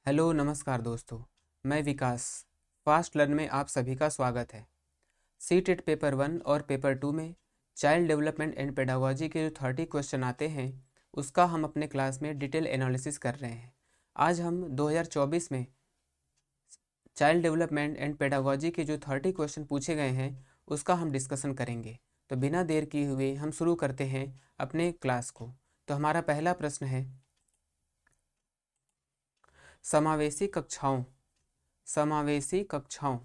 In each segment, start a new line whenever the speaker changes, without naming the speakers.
Hello नमस्कार दोस्तों, मैं विकास। फास्ट लर्न में आप सभी का स्वागत है। सीटेट पेपर 1 और पेपर 2 में चाइल्ड डेवलपमेंट एंड पेडागोजी के जो 30 क्वेश्चन आते हैं उसका हम अपने क्लास में डिटेल एनालिसिस कर रहे हैं। आज हम 2024 में चाइल्ड डेवलपमेंट एंड पेडागोजी के जो 30 क्वेश्चन पूछे गए हैं उसका हम डिस्कशन करेंगे। तो बिना देर किए हुए हम शुरू करते हैं अपने क्लास को। तो हमारा पहला प्रश्न है, समावेशी कक्षाओं समावेशी कक्षाओं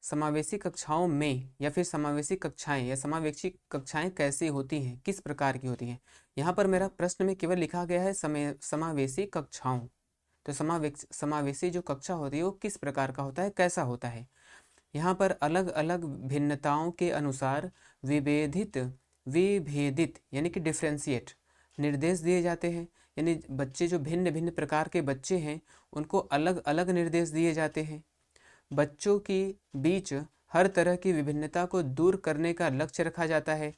समावेशी कक्षाओं में या फिर समावेशी कक्षाएं या समावेशी कक्षाएं कैसी होती हैं, किस प्रकार की होती हैं। यहाँ पर मेरा प्रश्न में केवल लिखा गया है समावेशी कक्षाओं। तो समावेशी जो कक्षा होती है वो किस प्रकार का होता है, कैसा होता है। यहाँ पर अलग अलग भिन्नताओं के अनुसार विभेदित विभेदित यानी कि डिफ्रेंशिएट निर्देश दिए जाते हैं। यानी बच्चे जो भिन्न भिन्न प्रकार के बच्चे हैं उनको अलग अलग निर्देश दिए जाते हैं। बच्चों के बीच हर तरह की विभिन्नता को दूर करने का लक्ष्य रखा जाता है।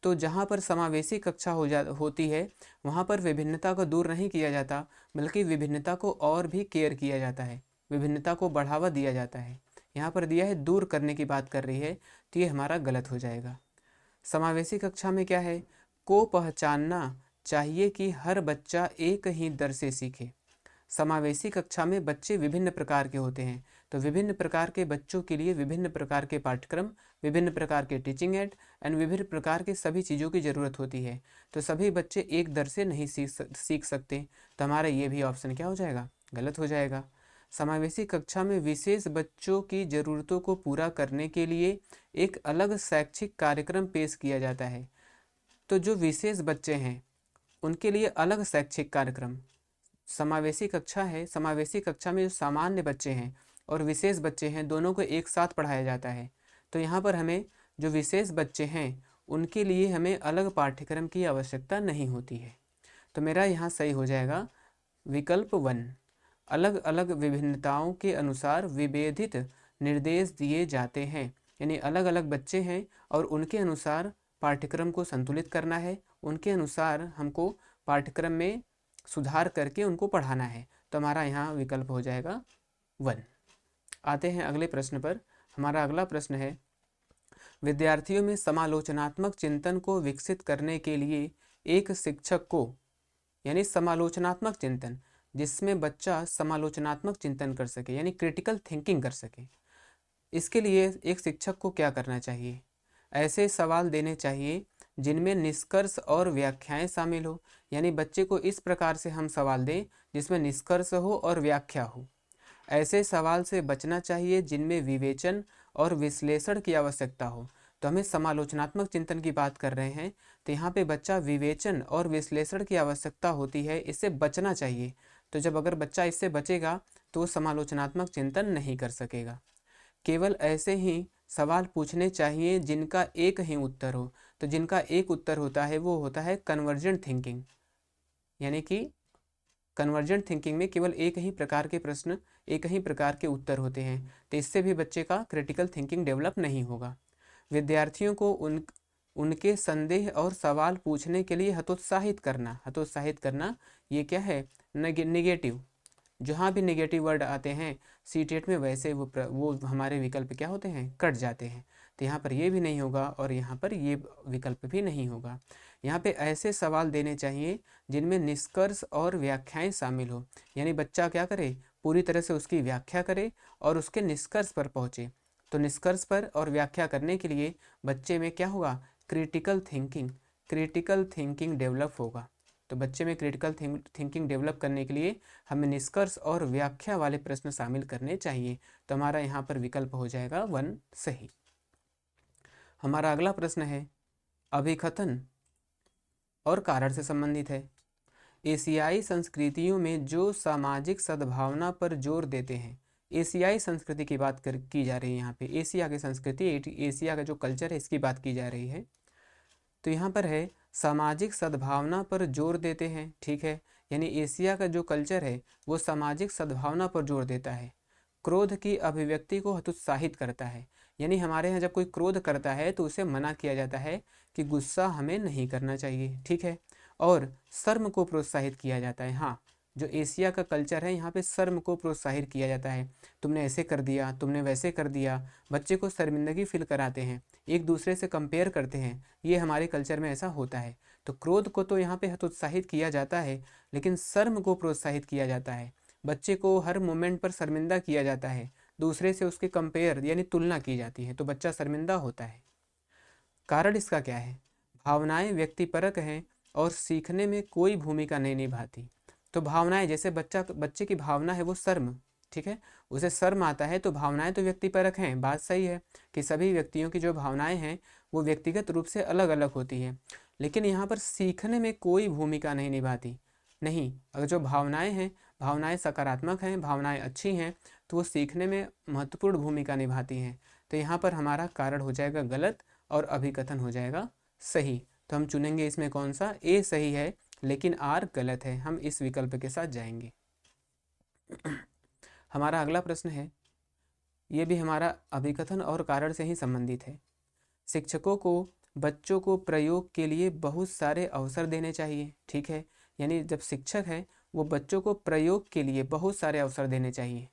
तो जहाँ पर समावेशी कक्षा होती है वहाँ पर विभिन्नता को दूर नहीं किया जाता, बल्कि विभिन्नता को और भी केयर किया जाता है, विभिन्नता को बढ़ावा दिया जाता है। यहाँ पर दिया है दूर करने की बात कर रही है, तो ये हमारा गलत हो जाएगा। समावेशी कक्षा में क्या है, को पहचानना चाहिए कि हर बच्चा एक ही दर से सीखे। समावेशी कक्षा में बच्चे विभिन्न प्रकार के होते हैं, तो विभिन्न प्रकार के बच्चों के लिए विभिन्न प्रकार के पाठ्यक्रम, विभिन्न प्रकार के टीचिंग एड एंड विभिन्न प्रकार के सभी चीज़ों की ज़रूरत होती है। तो सभी बच्चे एक दर से नहीं सीख सकते। तो हमारा ये भी ऑप्शन क्या हो जाएगा, गलत हो जाएगा। समावेशी कक्षा में विशेष बच्चों की ज़रूरतों को पूरा करने के लिए एक अलग शैक्षिक कार्यक्रम पेश किया जाता है। तो जो विशेष बच्चे हैं उनके लिए अलग शैक्षिक कार्यक्रम। समावेशी कक्षा है, समावेशी कक्षा में जो सामान्य बच्चे हैं और विशेष बच्चे हैं दोनों को एक साथ पढ़ाया जाता है। तो यहाँ पर हमें जो विशेष बच्चे हैं उनके लिए हमें अलग पाठ्यक्रम की आवश्यकता नहीं होती है। तो मेरा यहाँ सही हो जाएगा विकल्प 1। अलग अलग विभिन्नताओं के अनुसार विभेदित निर्देश दिए जाते हैं। यानी अलग अलग बच्चे हैं और उनके अनुसार पाठ्यक्रम को संतुलित करना है, उनके अनुसार हमको पाठ्यक्रम में सुधार करके उनको पढ़ाना है। तो हमारा यहाँ विकल्प हो जाएगा 1। आते हैं अगले प्रश्न पर। हमारा अगला प्रश्न है, विद्यार्थियों में समालोचनात्मक चिंतन को विकसित करने के लिए एक शिक्षक को, यानी समालोचनात्मक चिंतन जिसमें बच्चा समालोचनात्मक चिंतन कर सके यानी क्रिटिकल थिंकिंग कर सके, इसके लिए एक शिक्षक को क्या करना चाहिए। ऐसे सवाल देने चाहिए जिनमें निष्कर्ष और व्याख्याएं शामिल हो। यानी बच्चे को इस प्रकार से हम सवाल दें जिसमें निष्कर्ष हो और व्याख्या हो। ऐसे सवाल से बचना चाहिए जिनमें विवेचन और विश्लेषण की आवश्यकता हो। तो हमें समालोचनात्मक चिंतन की बात कर रहे हैं, तो यहाँ पे बच्चा विवेचन और विश्लेषण की आवश्यकता होती है, इससे बचना चाहिए। तो जब अगर बच्चा इससे बचेगा तो समालोचनात्मक चिंतन नहीं कर सकेगा। केवल ऐसे ही सवाल पूछने चाहिए जिनका एक ही उत्तर हो। तो जिनका एक उत्तर होता है वो होता है कन्वर्जेंट थिंकिंग। यानी कि कन्वर्जेंट थिंकिंग में केवल एक ही प्रकार के प्रश्न, एक ही प्रकार के उत्तर होते हैं। तो इससे भी बच्चे का क्रिटिकल थिंकिंग डेवलप नहीं होगा। विद्यार्थियों को उनके संदेह और सवाल पूछने के लिए हतोत्साहित करना ये क्या है, निगेटिव। जहाँ भी नेगेटिव वर्ड आते हैं सीटेट में वैसे वो हमारे विकल्प क्या होते हैं, कट जाते हैं। तो यहाँ पर ये भी नहीं होगा और यहाँ पर ये विकल्प भी नहीं होगा। यहाँ पे ऐसे सवाल देने चाहिए जिनमें निष्कर्ष और व्याख्याएं शामिल हो। यानी बच्चा क्या करे, पूरी तरह से उसकी व्याख्या करे और उसके निष्कर्ष पर पहुँचे। तो निष्कर्ष पर और व्याख्या करने के लिए बच्चे में क्या होगा, क्रिटिकल थिंकिंग डेवलप होगा। तो बच्चे में क्रिटिकल थिंकिंग डेवलप करने के लिए हमें निष्कर्ष और व्याख्या वाले प्रश्न शामिल करने चाहिए। तो हमारा यहाँ पर विकल्प हो जाएगा 1 सही। हमारा अगला प्रश्न है, अभिकथन और कारण से संबंधित है। एशियाई संस्कृतियों में जो सामाजिक सद्भावना पर जोर देते हैं, एशियाई संस्कृति की बात की जा रही है। यहाँ पे एशिया की संस्कृति, एशिया का जो कल्चर है इसकी बात की जा रही है। तो यहाँ पर है सामाजिक सद्भावना पर जोर देते हैं, ठीक है। यानी एशिया का जो कल्चर है वो सामाजिक सद्भावना पर जोर देता है। क्रोध की अभिव्यक्ति को हतोत्साहित करता है। यानी हमारे यहाँ जब कोई क्रोध करता है तो उसे मना किया जाता है कि गुस्सा हमें नहीं करना चाहिए, ठीक है। और शर्म को प्रोत्साहित किया जाता है। हाँ, जो एशिया का कल्चर है, यहाँ पे शर्म को प्रोत्साहित किया जाता है। तुमने ऐसे कर दिया, तुमने वैसे कर दिया, बच्चे को शर्मिंदगी फील कराते हैं, एक दूसरे से कंपेयर करते हैं। ये हमारे कल्चर में ऐसा होता है। तो क्रोध को तो यहाँ पे हतोत्साहित किया जाता है, लेकिन शर्म को प्रोत्साहित किया जाता है। बच्चे को हर मोमेंट पर शर्मिंदा किया जाता है, दूसरे से उसके कंपेयर यानी तुलना की जाती है, तो बच्चा शर्मिंदा होता है। कारण इसका क्या है? भावनाएं व्यक्तिपरक हैं और सीखने में कोई भूमिका नहीं निभाती। तो भावनाएं, जैसे बच्चे की भावना है वो शर्म, ठीक है, उसे शर्म आता है, तो भावनाएं तो व्यक्तिपरक हैं, बात सही है कि सभी व्यक्तियों की जो भावनाएं हैं वो व्यक्तिगत रूप से अलग अलग होती हैं, लेकिन यहाँ पर सीखने में कोई भूमिका नहीं निभाती। नहीं, अगर जो भावनाएं हैं, भावनाएं सकारात्मक हैं, भावनाएं अच्छी हैं, तो वो सीखने में महत्वपूर्ण भूमिका निभाती हैं। तो यहाँ पर हमारा कारण हो जाएगा गलत और अभिकथन हो जाएगा सही। तो हम चुनेंगे इसमें कौन सा? ए सही है लेकिन आर गलत है, हम इस विकल्प के साथ जाएंगे। हमारा अगला प्रश्न है, ये भी हमारा अभिकथन और कारण से ही संबंधित है। शिक्षकों को बच्चों को प्रयोग के लिए बहुत सारे अवसर देने चाहिए, ठीक है, यानी जब शिक्षक है वो बच्चों को प्रयोग के लिए बहुत सारे अवसर देने चाहिए।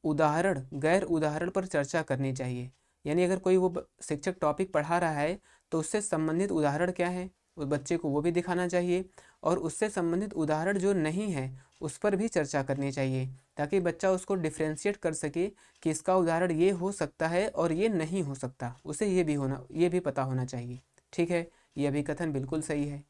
उदाहरण, गैर उदाहरण पर चर्चा करनी चाहिए, यानी अगर कोई वो शिक्षक टॉपिक पढ़ा रहा है तो उससे संबंधित उदाहरण क्या है उस बच्चे को वो भी दिखाना चाहिए, और उससे संबंधित उदाहरण जो नहीं है उस पर भी चर्चा करनी चाहिए, ताकि बच्चा उसको डिफ्रेंशिएट कर सके कि इसका उदाहरण ये हो सकता है और ये नहीं हो सकता, उसे ये भी पता होना चाहिए। ठीक है, ये अभिकथन बिल्कुल सही है।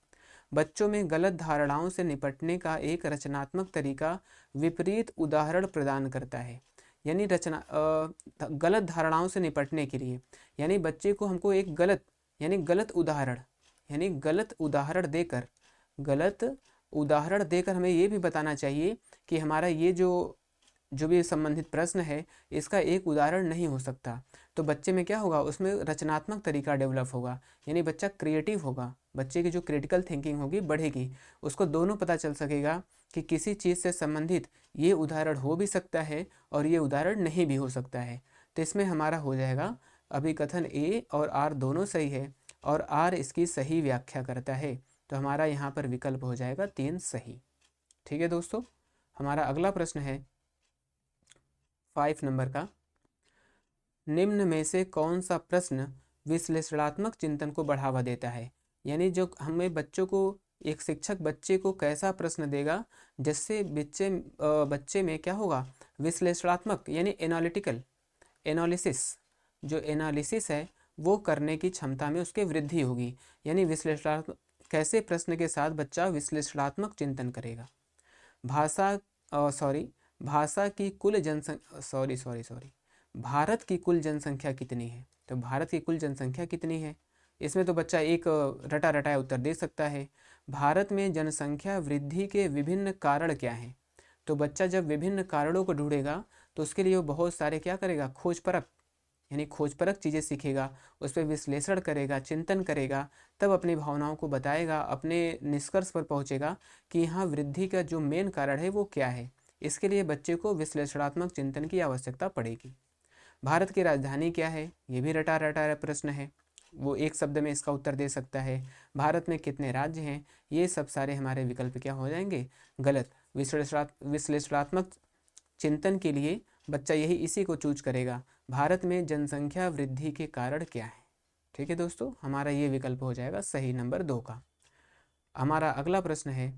बच्चों में गलत धारणाओं से निपटने का एक रचनात्मक तरीका विपरीत उदाहरण प्रदान करता है, यानी गलत धारणाओं से निपटने के लिए, यानी बच्चे को हमको एक गलत उदाहरण देकर हमें ये भी बताना चाहिए कि हमारा ये जो भी संबंधित प्रश्न है इसका एक उदाहरण नहीं हो सकता। तो बच्चे में क्या होगा, उसमें रचनात्मक तरीका डेवलप होगा, यानी बच्चा क्रिएटिव होगा, बच्चे की जो क्रिटिकल थिंकिंग होगी बढ़ेगी, उसको दोनों पता चल सकेगा कि किसी चीज़ से संबंधित ये उदाहरण हो भी सकता है और ये उदाहरण नहीं भी हो सकता है। तो इसमें हमारा हो जाएगा अभिकथन ए और आर दोनों सही है, और आर इसकी सही व्याख्या करता है, तो हमारा यहाँ पर विकल्प हो जाएगा 3 सही। ठीक है दोस्तों, हमारा अगला प्रश्न है 5 नंबर का, निम्न में से कौन सा प्रश्न विश्लेषणात्मक चिंतन को बढ़ावा देता है? यानी जो हमें बच्चों को, एक शिक्षक बच्चे को कैसा प्रश्न देगा जिससे बच्चे में क्या होगा, विश्लेषणात्मक यानी एनालिटिकल एनालिसिस, जो एनालिसिस है वो करने की क्षमता में उसके वृद्धि होगी, यानी विश्लेषणात्मक, कैसे प्रश्न के साथ बच्चा विश्लेषणात्मक चिंतन करेगा। भाषा की कुल जनसंख्या भारत की कुल जनसंख्या कितनी है? तो भारत की कुल जनसंख्या कितनी है, इसमें तो बच्चा एक रटा रटाया उत्तर दे सकता है। भारत में जनसंख्या वृद्धि के विभिन्न कारण क्या हैं? तो बच्चा जब विभिन्न कारणों को ढूंढेगा तो उसके लिए वो बहुत सारे क्या करेगा, खोज परख, यानी खोज परख चीज़ें सीखेगा, उस पर विश्लेषण करेगा, चिंतन करेगा, तब अपनी भावनाओं को बताएगा, अपने निष्कर्ष पर पहुंचेगा कि यहाँ वृद्धि का जो मेन कारण है वो क्या है। इसके लिए बच्चे को विश्लेषणात्मक चिंतन की आवश्यकता पड़ेगी। भारत की राजधानी क्या है, ये भी रटा रटा प्रश्न है, वो एक शब्द में इसका उत्तर दे सकता है। भारत में कितने राज्य हैं, ये सब सारे हमारे विकल्प क्या हो जाएंगे, गलत। विश्लेषणात्मक चिंतन के लिए बच्चा इसी को चूज करेगा, भारत में जनसंख्या वृद्धि के कारण क्या है। ठीक है दोस्तों, हमारा ये विकल्प हो जाएगा सही, नंबर 2 का। हमारा अगला प्रश्न है,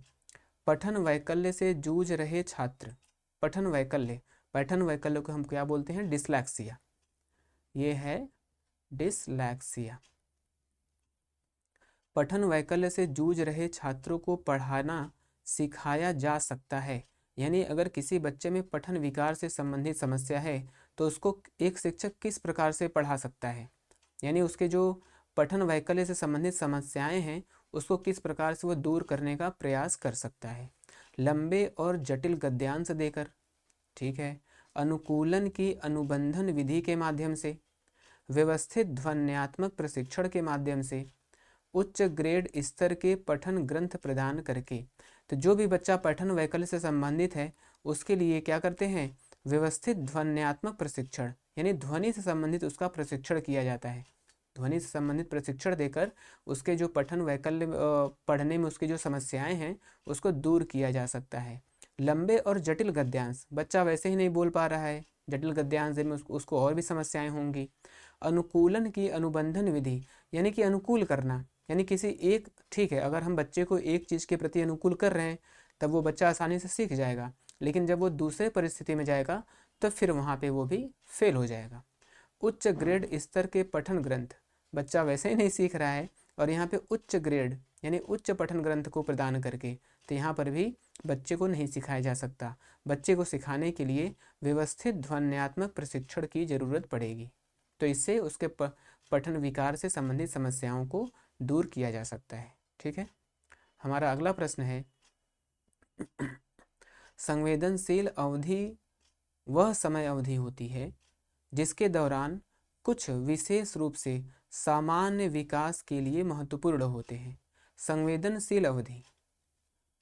पठन वैकल्य से जूझ रहे छात्र, पठन वैकल्य को हम क्या बोलते हैं, डिसलैक्सिया, ये है डिसलैक्सिया। पठन वैकल्य से जूझ रहे छात्रों को पढ़ाना सिखाया जा सकता है, यानी अगर किसी बच्चे में पठन विकार से संबंधित समस्या है तो उसको एक शिक्षक किस प्रकार से पढ़ा सकता है, यानी उसके जो पठन वैकल्य से संबंधित समस्याएं हैं उसको किस प्रकार से वो दूर करने का प्रयास कर सकता है। लंबे और जटिल गद्यांश देकर, ठीक है, अनुकूलन की अनुबंधन विधि के माध्यम से, व्यवस्थित ध्वन्यात्मक प्रशिक्षण के माध्यम से, उच्च ग्रेड स्तर के पठन ग्रंथ प्रदान करके। तो जो भी बच्चा पठन वैकल्य से संबंधित है उसके लिए क्या करते हैं, व्यवस्थित ध्वन्यात्मक प्रशिक्षण, यानी ध्वनि से संबंधित उसका प्रशिक्षण किया जाता है। ध्वनि से संबंधित प्रशिक्षण देकर उसके जो पठन वैकल्य पढ़ने में उसकी जो समस्याएं हैं उसको दूर किया जा सकता है। लंबे और जटिल गद्यांश, बच्चा वैसे ही नहीं बोल पा रहा है, जटिल गद्यांश में उसको और भी समस्याएं होंगी। अनुकूलन की अनुबंधन विधि, यानी कि अनुकूल करना, यानी किसी एक, ठीक है, अगर हम बच्चे को एक चीज़ के प्रति अनुकूल कर रहे हैं तब वो बच्चा आसानी से सीख जाएगा, लेकिन जब वो दूसरे परिस्थिति में जाएगा तो फिर वहाँ पे वो भी फेल हो जाएगा। उच्च ग्रेड स्तर के पठन ग्रंथ, बच्चा वैसे ही नहीं सीख रहा है और यहाँ पे उच्च ग्रेड यानी उच्च पठन ग्रंथ को प्रदान करके, तो यहाँ पर भी बच्चे को नहीं सिखाया जा सकता। बच्चे को सिखाने के लिए व्यवस्थित ध्वन्यात्मक प्रशिक्षण की ज़रूरत पड़ेगी, तो इससे उसके पठन विकार से संबंधित समस्याओं को दूर किया जा सकता है। ठीक है, हमारा अगला प्रश्न है संवेदनशील अवधि वह समय अवधि होती है जिसके दौरान कुछ विशेष रूप से सामान्य विकास के लिए महत्वपूर्ण होते हैं। संवेदनशील अवधि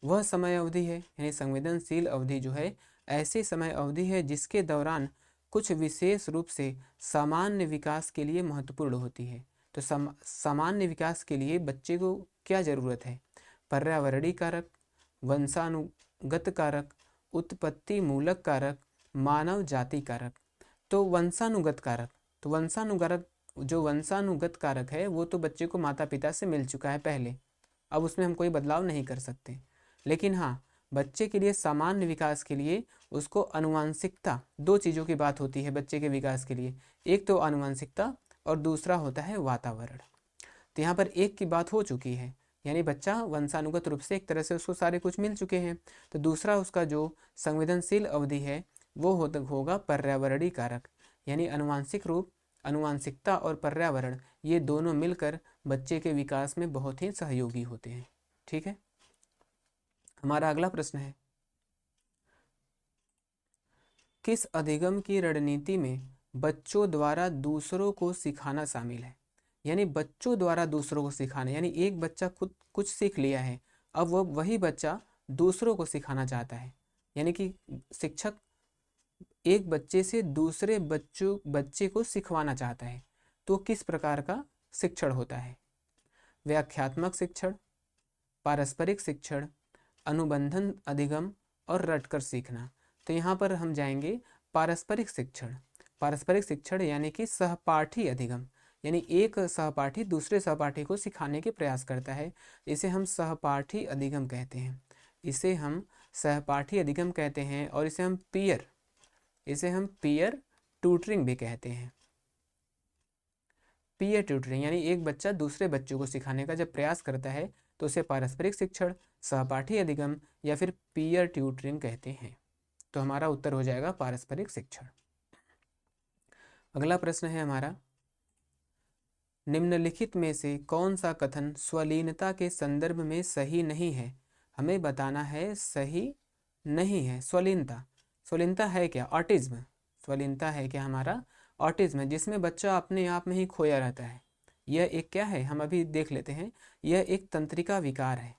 वह समय अवधि है, यानी संवेदनशील अवधि जो है ऐसी समय अवधि है जिसके दौरान कुछ विशेष रूप से सामान्य विकास के लिए महत्वपूर्ण होती है। तो सामान्य विकास के लिए बच्चे को क्या ज़रूरत है? पर्यावरणीय कारक, वंशानुगत कारक, उत्पत्ति मूलक कारक, मानव जाति कारक। तो वंशानुगत कारक, तो वंशानुगत कारक है वो तो बच्चे को माता पिता से मिल चुका है पहले, अब उसमें हम कोई बदलाव नहीं कर सकते। लेकिन हाँ, बच्चे के लिए सामान्य विकास के लिए उसको अनुवांशिकता, दो चीज़ों की बात होती है बच्चे के विकास के लिए, एक तो अनुवांशिकता और दूसरा होता है वातावरण। तो यहाँ पर एक की बात हो चुकी है, यानी बच्चा वंशानुगत रूप से एक तरह से उसको सारे कुछ मिल चुके हैं। तो दूसरा उसका जो संवेदनशील अवधि है वो होगा पर्यावरणीय कारक, यानी अनुवांशिक रूप, अनुवांशिकता और पर्यावरण, ये दोनों मिलकर बच्चे के विकास में बहुत ही सहयोगी होते हैं। ठीक है, हमारा अगला प्रश्न है किस अधिगम की रणनीति में बच्चों द्वारा दूसरों को सिखाना शामिल है? यानी बच्चों द्वारा दूसरों को सिखाना, यानी एक बच्चा खुद कुछ सीख लिया है, अब वो वही बच्चा दूसरों को सिखाना चाहता है, यानी कि शिक्षक एक बच्चे से दूसरे बच्चे को सिखवाना चाहता है। तो किस प्रकार का शिक्षण होता है? व्याख्यात्मक शिक्षण, पारस्परिक शिक्षण, अनुबंधन अधिगम और रटकर सीखना। तो यहाँ पर हम जाएंगे पारस्परिक शिक्षण। पारस्परिक शिक्षण यानी कि सहपाठी अधिगम, यानी एक सहपाठी दूसरे सहपाठी को सिखाने के प्रयास करता है, इसे हम सहपाठी अधिगम कहते हैं। इसे हम सहपाठी अधिगम कहते हैं और इसे हम पीयर ट्यूटरिंग भी कहते हैं। पीयर ट्यूटरिंग यानी एक बच्चा दूसरे बच्चों को सिखाने का जब प्रयास करता है तो उसे पारस्परिक शिक्षण, सहपाठी अधिगम या फिर पीयर ट्यूटरिंग कहते हैं। तो हमारा उत्तर हो जाएगा पारस्परिक शिक्षण। अगला प्रश्न है हमारा, निम्नलिखित में से कौन सा कथन स्वलीनता के संदर्भ में सही नहीं है? हमें बताना है सही नहीं है। स्वलीनता है क्या? ऑटिज्म। स्वलीनता है क्या? हमारा ऑटिज्म है, जिसमें बच्चा अपने आप में ही खोया रहता है। यह एक क्या है, हम अभी देख लेते हैं। यह एक तंत्रिका विकार है।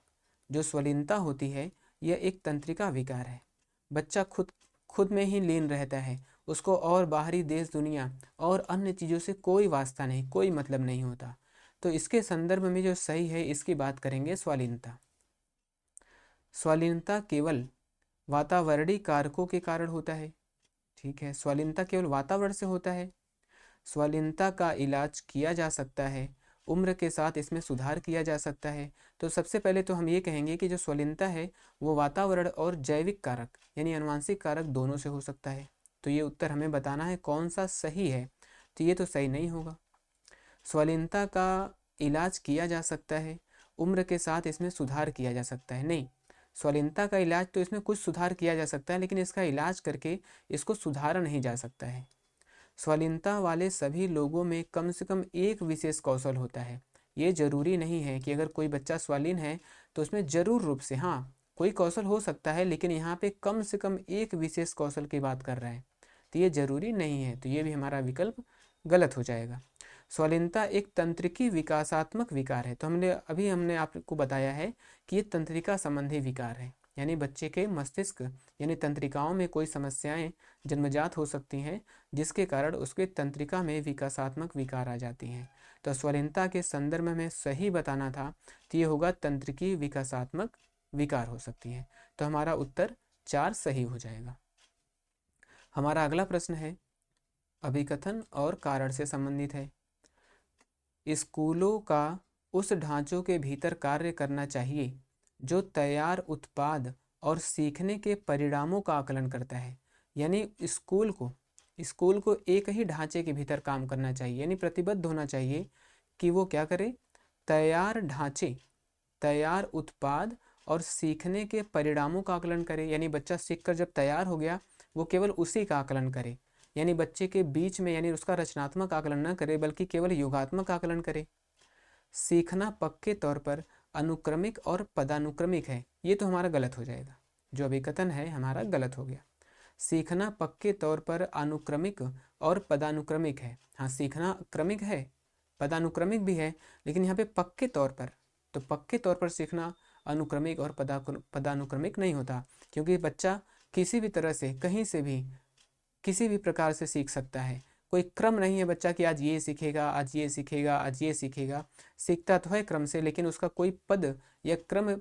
जो स्वलीनता होती है यह एक तंत्रिका विकार है। बच्चा खुद में ही लीन रहता है, उसको और बाहरी देश दुनिया और अन्य चीज़ों से कोई वास्ता नहीं, कोई मतलब नहीं होता। तो इसके संदर्भ में जो सही है इसकी बात करेंगे स्वालीनता। स्वालीनता केवल वातावरणीय कारकों के कारण होता है। ठीक है, स्वालीनता केवल वातावरण से होता है। स्वालीनता का इलाज किया जा सकता है, उम्र के साथ इसमें सुधार किया जा सकता है। तो सबसे पहले तो हम ये कहेंगे कि जो स्वालीनता है वो वातावरण और जैविक कारक यानी आनुवंशिक कारक दोनों से हो सकता है। तो ये उत्तर हमें बताना है कौन सा सही है। तो ये तो सही नहीं होगा। स्वालीनता का इलाज किया जा सकता है, उम्र के साथ इसमें सुधार किया जा सकता है, नहीं। स्वालीनता का इलाज तो इसमें कुछ सुधार किया जा सकता है, लेकिन इसका इलाज करके इसको सुधारा नहीं जा सकता है। स्वालीनता वाले सभी लोगों में कम से कम एक विशेष कौशल होता है। ये जरूरी नहीं है कि अगर कोई बच्चा स्वालीन है तो उसमें जरूर रूप से, हाँ, कोई कौशल हो सकता है, लेकिन यहाँ पे कम से कम एक विशेष कौशल की बात कर रहे हैं, तो ये जरूरी नहीं है। तो ये भी हमारा विकल्प गलत हो जाएगा। स्वालीनता एक तंत्रिकी विकासात्मक विकार है। तो हमने आपको बताया है कि ये तंत्रिका संबंधी विकार है, यानी बच्चे के मस्तिष्क यानी तंत्रिकाओं में कोई समस्याएं जन्मजात हो सकती हैं जिसके कारण उसके तंत्रिका में विकासात्मक विकार आ जाती हैं। तो स्वलीनता के संदर्भ में हमें सही बताना था तो ये होगा तंत्रिकी विकासात्मक विकार हो सकती है। तो हमारा उत्तर 4 सही हो जाएगा। हमारा अगला प्रश्न है अभिकथन और कारण से संबंधित है। स्कूलों का उस ढांचों के भीतर कार्य करना चाहिए जो तैयार उत्पाद और सीखने के परिणामों का आकलन करता है। यानी स्कूल को एक ही ढांचे के भीतर काम करना चाहिए, यानी प्रतिबद्ध होना चाहिए कि वो क्या करे, तैयार ढांचे, तैयार उत्पाद और सीखने के परिणामों का आकलन करे। यानी बच्चा सीखकर जब तैयार हो गया वो केवल उसी का आकलन करे, यानी बच्चे के बीच में यानी उसका रचनात्मक आकलन न करे बल्कि केवल योगात्मक आकलन करे। सीखना पक्के तौर पर अनुक्रमिक और पदानुक्रमिक है, ये तो हमारा गलत हो जाएगा, जो अभिकथन है हमारा गलत हो गया। सीखना पक्के तौर पर अनुक्रमिक और पदानुक्रमिक है। हाँ, सीखना क्रमिक है, पदानुक्रमिक भी है, लेकिन यहाँ पे पक्के तौर पर, तो पक्के तौर पर सीखना अनुक्रमिक और पदानुक्रमिक नहीं होता, क्योंकि बच्चा किसी भी तरह से कहीं से भी किसी भी प्रकार से सीख सकता है। कोई क्रम नहीं है बच्चा कि आज ये सीखेगा, आज ये सीखेगा, आज ये सीखेगा। सीखता तो है क्रम से, लेकिन उसका कोई पद या क्रम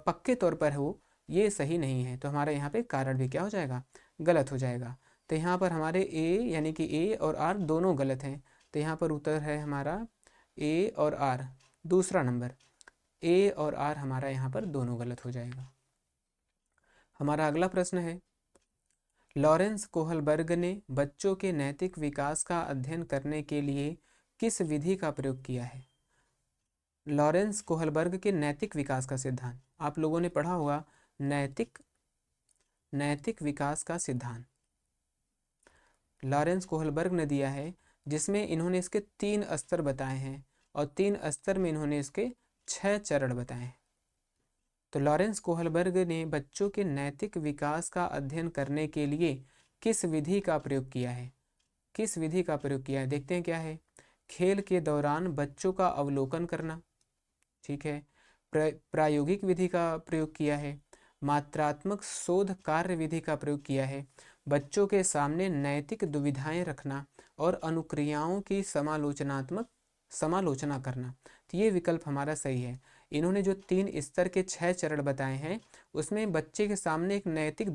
पक्के तौर पर हो, ये सही नहीं है। तो हमारे यहाँ पे कारण भी क्या हो जाएगा, गलत हो जाएगा। तो यहाँ पर हमारे ए यानी कि ए और आर दोनों गलत हैं। तो यहाँ पर उत्तर है हमारा ए और आर, दूसरा नंबर ए और आर हमारा यहाँ पर दोनों गलत हो जाएगा। हमारा अगला प्रश्न है लॉरेंस कोहलबर्ग ने बच्चों के नैतिक विकास का अध्ययन करने के लिए किस विधि का प्रयोग किया है। लॉरेंस कोहलबर्ग के नैतिक विकास का सिद्धांत आप लोगों ने पढ़ा होगा, नैतिक विकास का सिद्धांत लॉरेंस कोहलबर्ग ने दिया है, जिसमें इन्होंने इसके 3 स्तर बताए हैं और 3 स्तर में इन्होंने इसके 6 चरण बताए हैं। तो लॉरेंस कोहलबर्ग ने बच्चों के नैतिक विकास का अध्ययन करने के लिए किस विधि का प्रयोग किया है, किस विधि का प्रयोग किया है, देखते हैं क्या है। खेल के दौरान बच्चों का अवलोकन करना, ठीक है। प्रायोगिक विधि का प्रयोग किया है। मात्रात्मक शोध कार्य विधि का प्रयोग किया है। बच्चों के सामने नैतिक दुविधाएं रखना और अनुक्रियाओं की समालोचना करना। तो ये विकल्प हमारा सही है। इन्होंने जो 3 स्तर के 6 चरण बताए हैं उसमें बच्चे के सामने एक नैतिक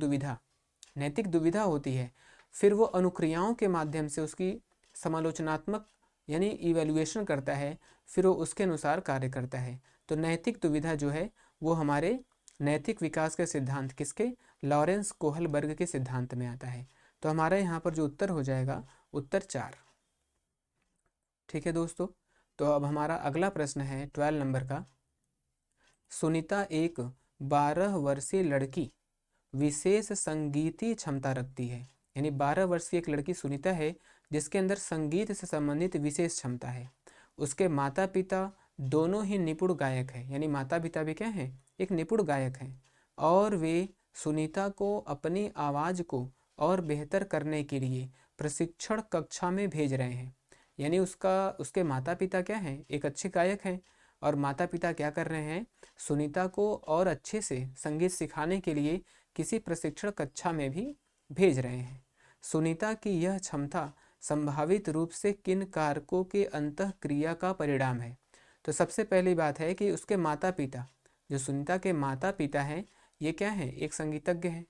दुविधा होती है, फिर वो अनुक्रियाओं के माध्यम से उसकी समालोचनात्मक यानी इवैल्यूएशन करता है, फिर वो उसके अनुसार कार्य करता है। तो नैतिक दुविधा जो है वो हमारे नैतिक विकास के सिद्धांत किसके, लॉरेंस कोहलबर्ग के सिद्धांत में आता है। तो हमारा यहाँ पर जो उत्तर हो जाएगा उत्तर 4। ठीक है दोस्तों, तो अब हमारा अगला प्रश्न है 12 नंबर का। सुनीता एक 12 वर्षीय लड़की विशेष संगीतीय क्षमता रखती है। यानी 12 वर्षीय एक लड़की सुनीता है जिसके अंदर संगीत से संबंधित विशेष क्षमता है। उसके माता पिता दोनों ही निपुण गायक हैं, यानी माता पिता भी क्या हैं, एक निपुण गायक हैं, और वे सुनीता को अपनी आवाज़ को और बेहतर करने के लिए प्रशिक्षण कक्षा में भेज रहे हैं। यानी उसके माता पिता क्या हैं, एक अच्छे गायक हैं, और माता पिता क्या कर रहे हैं, सुनीता को और अच्छे से संगीत सिखाने के लिए किसी प्रशिक्षण कक्षा में भी भेज रहे हैं। सुनीता की यह क्षमता संभावित रूप से किन कारकों के अंतःक्रिया का परिणाम है। तो सबसे पहली बात है कि उसके माता पिता, जो सुनीता के माता पिता हैं, ये क्या हैं, एक संगीतज्ञ हैं।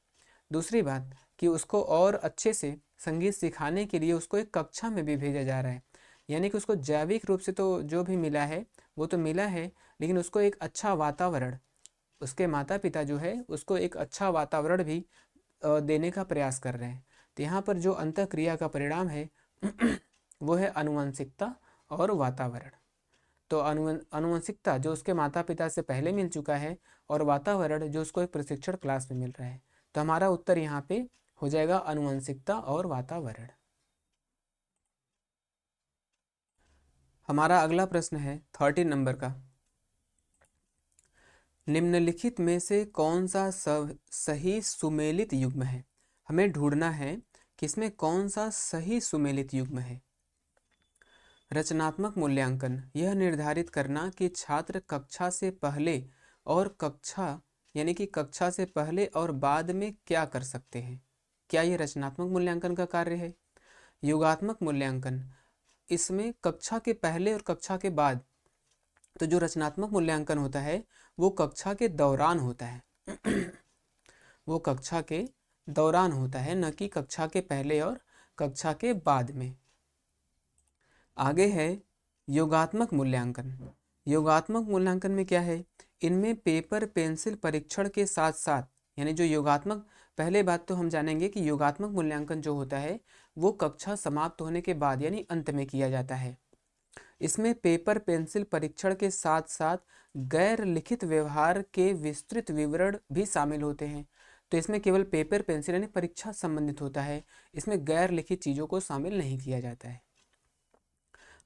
दूसरी बात कि उसको और अच्छे से संगीत सिखाने के लिए उसको एक कक्षा में भी भेजा जा रहा है। यानी कि उसको जैविक रूप से तो जो भी मिला है वो तो मिला है, लेकिन उसको एक अच्छा वातावरण, उसके माता पिता जो है उसको एक अच्छा वातावरण भी देने का प्रयास कर रहे हैं। तो यहाँ पर जो अंतःक्रिया का परिणाम है वो है अनुवंशिकता और वातावरण। तो अनुवंशिकता जो उसके माता पिता से पहले मिल चुका है, और वातावरण जो उसको एक प्रशिक्षण क्लास में मिल रहा है। तो हमारा उत्तर यहाँ पे हो जाएगा अनुवंशिकता और वातावरण। हमारा अगला प्रश्न है 13 नंबर का। निम्नलिखित में से कौन सा सही सुमेलित युग्म है। हमें ढूंढना है कि इसमें कौन सा सही सुमेलित युग्म है। रचनात्मक मूल्यांकन यह निर्धारित करना कि छात्र कक्षा से पहले और कक्षा से पहले और बाद में क्या कर सकते हैं। क्या ये रचनात्मक मूल्यांकन का कार्य है। योगात्मक मूल्यांकन इसमें कक्षा के पहले और कक्षा के बाद, तो जो रचनात्मक मूल्यांकन होता है वो कक्षा के दौरान होता है वो कक्षा के दौरान होता है, न कि कक्षा के पहले और कक्षा के बाद में। आगे है योगात्मक मूल्यांकन। योगात्मक मूल्यांकन में क्या है, इनमें पेपर पेंसिल परीक्षण के साथ साथ, यानी जो योगात्मक, पहले बात तो हम जानेंगे कि योगात्मक मूल्यांकन जो होता है वो कक्षा समाप्त होने के बाद यानी अंत में किया जाता है। इसमें पेपर पेंसिल परीक्षण के साथ साथ गैर लिखित व्यवहार के विस्तृत विवरण भी शामिल होते हैं। तो इसमें केवल पेपर पेंसिल यानी परीक्षा संबंधित होता है, इसमें गैर लिखित चीज़ों को शामिल नहीं किया जाता है।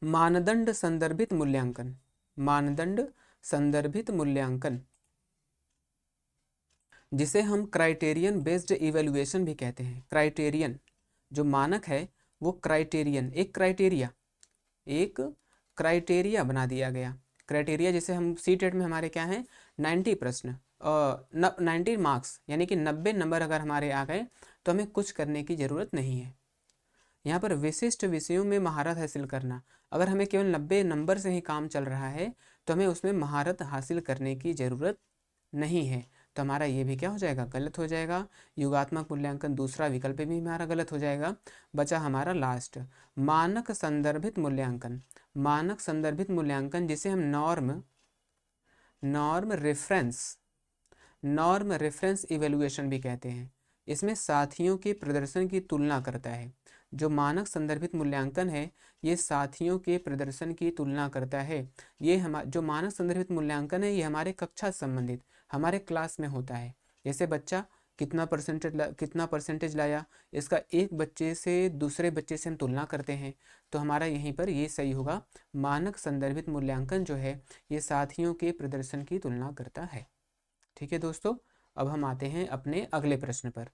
मानदंड संदर्भित मूल्यांकन। मानदंड संदर्भित मूल्यांकन, जिसे हम क्राइटेरियन बेस्ड इवेल्युएशन भी कहते हैं। क्राइटेरियन जो मानक है वो क्राइटेरियन, एक क्राइटेरिया बना दिया गया। क्राइटेरिया जैसे हम सीटेट में हमारे क्या हैं 90 प्रश्न, 90 मार्क्स यानी कि 90 नंबर अगर हमारे आ गए तो हमें कुछ करने की ज़रूरत नहीं है। यहाँ पर विशिष्ट विषयों में महारत हासिल करना, अगर हमें केवल 90 नंबर से ही काम चल रहा है तो हमें उसमें महारत हासिल करने की ज़रूरत नहीं है, तो हमारा ये भी क्या हो जाएगा, गलत हो जाएगा। योगात्मक मूल्यांकन दूसरा विकल्प भी हमारा गलत हो जाएगा। बचा हमारा लास्ट मानक संदर्भित मूल्यांकन। मानक संदर्भित मूल्यांकन जिसे हम नॉर्म रेफरेंस इवेल्युएशन भी कहते हैं। इसमें साथियों के प्रदर्शन की तुलना करता है। जो मानक संदर्भित मूल्यांकन है ये साथियों के प्रदर्शन की तुलना करता है। ये जो मानक संदर्भित मूल्यांकन है ये हमारे कक्षा संबंधित हमारे क्लास में होता है। जैसे बच्चा कितना परसेंटेज लाया, इसका एक बच्चे से दूसरे बच्चे से हम तुलना करते हैं, तो हमारा यहीं पर ये सही होगा। मानक संदर्भित मूल्यांकन जो है ये साथियों के प्रदर्शन की तुलना करता है। ठीक है दोस्तों, अब हम आते हैं अपने अगले प्रश्न पर।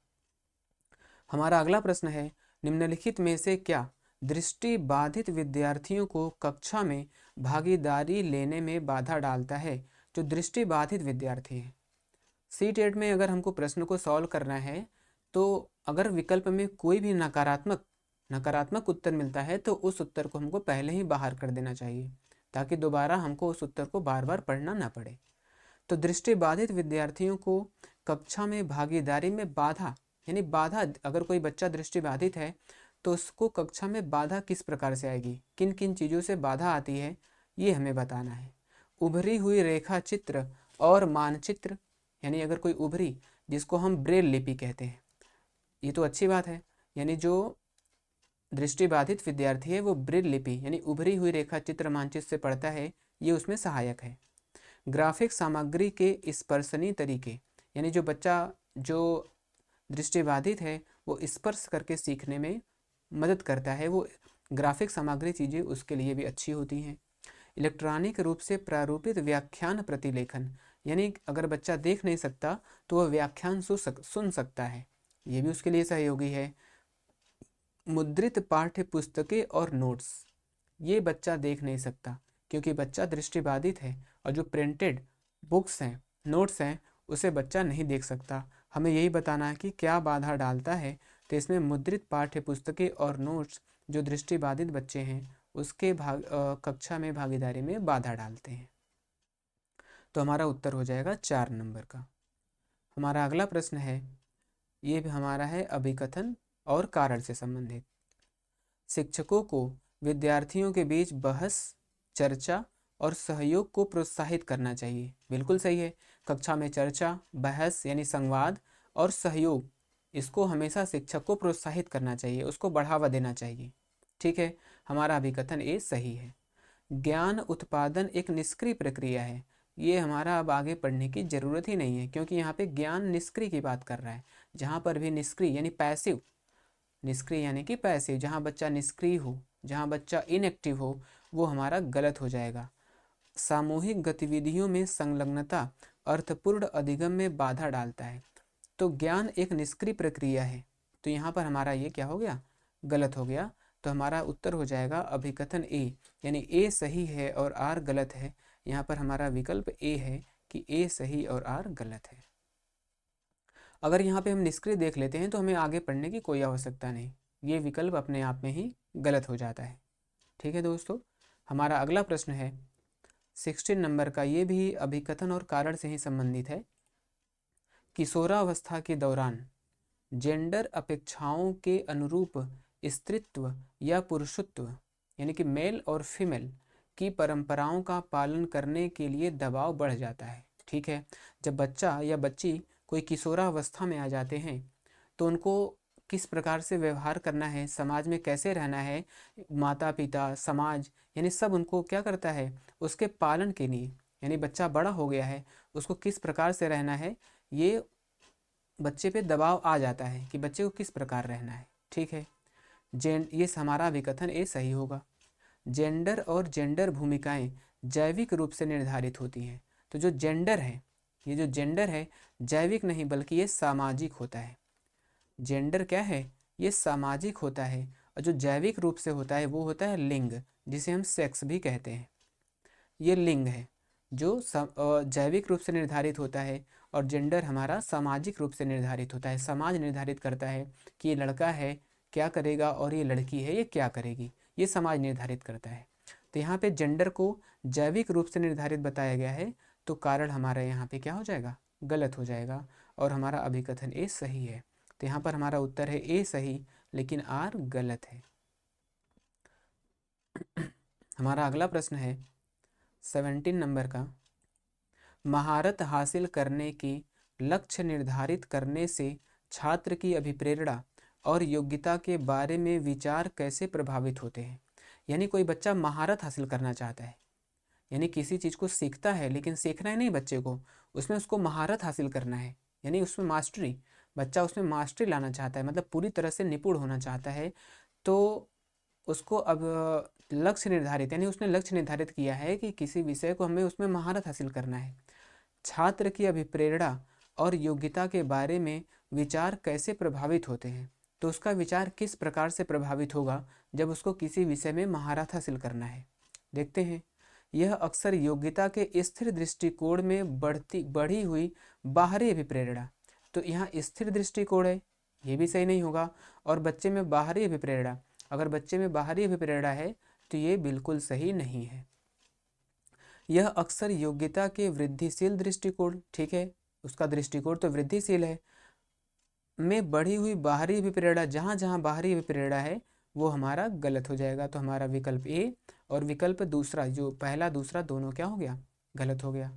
हमारा अगला प्रश्न है, निम्नलिखित में से क्या दृष्टि बाधित विद्यार्थियों को कक्षा में भागीदारी लेने में बाधा डालता है। जो दृष्टि बाधित विद्यार्थी है, सीटेट में अगर हमको प्रश्न को सॉल्व करना है तो अगर विकल्प में कोई भी नकारात्मक उत्तर मिलता है तो उस उत्तर को हमको पहले ही बाहर कर देना चाहिए, ताकि दोबारा हमको उस उत्तर को बार बार पढ़ना ना पड़े। तो दृष्टिबाधित विद्यार्थियों को कक्षा में भागीदारी में बाधा, यानी बाधा, अगर कोई बच्चा दृष्टिबाधित है तो उसको कक्षा में बाधा किस प्रकार से आएगी, किन किन चीज़ों से बाधा आती है, ये हमें बताना है। उभरी हुई रेखा चित्र और मानचित्र, यानी अगर कोई उभरी, जिसको हम ब्रेल लिपि कहते हैं, ये तो अच्छी बात है, यानी जो दृष्टिबाधित विद्यार्थी है वो ब्रेल लिपि यानी उभरी हुई रेखा चित्र मानचित्र से पढ़ता है, ये उसमें सहायक है। ग्राफिक सामग्री के स्पर्शनीय तरीके, यानी जो बच्चा जो दृष्टिबाधित है वो स्पर्श करके सीखने में मदद करता है, वो ग्राफिक सामग्री चीज़ें उसके लिए भी अच्छी होती हैं। इलेक्ट्रॉनिक रूप से प्रारूपित व्याख्यान प्रतिलेखन, यानी अगर बच्चा देख नहीं सकता तो वह व्याख्यान सुन सकता है, ये भी उसके लिए सहयोगी है। मुद्रित पाठ्य पुस्तकें और नोट्स, ये बच्चा देख नहीं सकता क्योंकि बच्चा दृष्टिबाधित है, और जो प्रिंटेड बुक्स हैं, नोट्स हैं, उसे बच्चा नहीं देख सकता। हमें यही बताना है कि क्या बाधा डालता है, तो इसमें मुद्रित पाठ्य पुस्तकें और नोट्स जो दृष्टिबाधित बच्चे हैं उसके कक्षा में भागीदारी में बाधा डालते हैं। तो हमारा उत्तर हो जाएगा 4 नंबर का। हमारा अगला प्रश्न है, ये भी हमारा है अभिकथन और कारण से संबंधित। शिक्षकों को विद्यार्थियों के बीच बहस, चर्चा और सहयोग को प्रोत्साहित करना चाहिए। बिल्कुल सही है, कक्षा में चर्चा, बहस यानी संवाद और सहयोग, इसको हमेशा शिक्षक को प्रोत्साहित करना चाहिए, उसको बढ़ावा देना चाहिए। ठीक है, हमारा अभिकथन ए सही है। ज्ञान उत्पादन एक निष्क्रिय प्रक्रिया है, ये हमारा अब आगे पढ़ने की ज़रूरत ही नहीं है, क्योंकि यहाँ पे ज्ञान निष्क्रिय की बात कर रहा है। जहाँ पर भी निष्क्रिय यानी पैसिव, निष्क्रिय यानी कि पैसिव, जहाँ बच्चा निष्क्रिय हो, जहाँ बच्चा इनएक्टिव हो, वो हमारा गलत हो जाएगा। सामूहिक गतिविधियों में संलग्नता अर्थपूर्ण अधिगम में बाधा डालता है। तो ज्ञान एक निष्क्रिय प्रक्रिया है, तो यहाँ पर हमारा ये क्या हो गया, गलत हो गया। तो हमारा उत्तर हो जाएगा अभिकथन ए, यानी ए सही है और आर गलत है। यहाँ पर हमारा विकल्प ए है कि ए सही और आर गलत है। अगर यहाँ पे हम निष्क्रिय देख लेते हैं तो हमें आगे पढ़ने की कोई आवश्यकता नहीं, ये विकल्प अपने आप में ही गलत हो जाता है। ठीक है दोस्तों, हमारा अगला प्रश्न है 16 नंबर का, ये भी अभिकथन और कारण से ही संबंधित है। किशोरावस्था के दौरान जेंडर अपेक्षाओं के अनुरूप स्त्रीत्व या पुरुषत्व यानी कि मेल और फीमेल की परंपराओं का पालन करने के लिए दबाव बढ़ जाता है। ठीक है, जब बच्चा या बच्ची कोई किशोरावस्था में आ जाते हैं तो उनको किस प्रकार से व्यवहार करना है, समाज में कैसे रहना है, माता पिता समाज यानी सब उनको क्या करता है, उसके पालन के लिए, यानी बच्चा बड़ा हो गया है उसको किस प्रकार से रहना है, ये बच्चे पे दबाव आ जाता है कि बच्चे को किस प्रकार रहना है। ठीक है, ये हमारा विकथन ए सही होगा। जेंडर और जेंडर भूमिकाएं जैविक रूप से निर्धारित होती हैं। तो जो जेंडर है, ये जो जेंडर है जैविक नहीं बल्कि ये सामाजिक होता है। जेंडर क्या है, ये सामाजिक होता है, और जो जैविक रूप से होता है वो होता है लिंग, जिसे हम सेक्स भी कहते हैं। ये लिंग है जो जैविक रूप से निर्धारित होता है, और जेंडर हमारा सामाजिक रूप से निर्धारित होता है। समाज निर्धारित करता है कि ये लड़का है क्या करेगा और ये लड़की है ये क्या करेगी, ये समाज निर्धारित करता है। तो यहाँ पे जेंडर को जैविक रूप से निर्धारित बताया गया है, तो कारण हमारा यहाँ पे क्या हो जाएगा, गलत हो जाएगा, और हमारा अभिकथन ए सही है। तो यहाँ पर हमारा उत्तर है ए सही, लेकिन आर गलत है। हमारा अगला प्रश्न है 17 नंबर का, महारत हासिल करने की लक्ष्य निर्धारित करने से छात्र की अभिप्रेरणा और योग्यता के बारे में विचार कैसे प्रभावित होते हैं। यानी कोई बच्चा महारत हासिल करना चाहता है, यानी किसी चीज़ को सीखता है, लेकिन सीखना ही नहीं बच्चे को, उसमें उसको महारत हासिल करना है, यानी उसमें मास्टरी, बच्चा उसमें मास्टरी लाना चाहता है, मतलब पूरी तरह से निपुण होना चाहता है। तो उसको अब लक्ष्य निर्धारित, यानी उसने लक्ष्य निर्धारित किया है कि किसी विषय को हमें उसमें महारत हासिल करना है। छात्र की अभिप्रेरणा और योग्यता के बारे में विचार कैसे प्रभावित होते हैं। तो उसका विचार किस प्रकार से प्रभावित होगा जब उसको किसी विषय में महारत हासिल करना है। देखते हैं, यह अक्सर योग्यता के स्थिर दृष्टिकोण में बढ़ी हुई बाहरी अभिप्रेरणा। तो यहाँ स्थिर दृष्टिकोण है, ये भी सही नहीं होगा, और बच्चे में बाहरी अभिप्रेरणा, अगर बच्चे में बाहरी अभिप्रेरणा है तो ये बिल्कुल सही नहीं है। यह अक्सर योग्यता के वृद्धिशील दृष्टिकोण, ठीक है, उसका दृष्टिकोण तो वृद्धिशील है, में बढ़ी हुई बाहरी अभिप्रेरणा, जहाँ जहाँ बाहरी अभिप्रेरणा है वो हमारा गलत हो जाएगा। तो हमारा विकल्प ए और विकल्प दूसरा, जो पहला दूसरा दोनों क्या हो गया, गलत हो गया।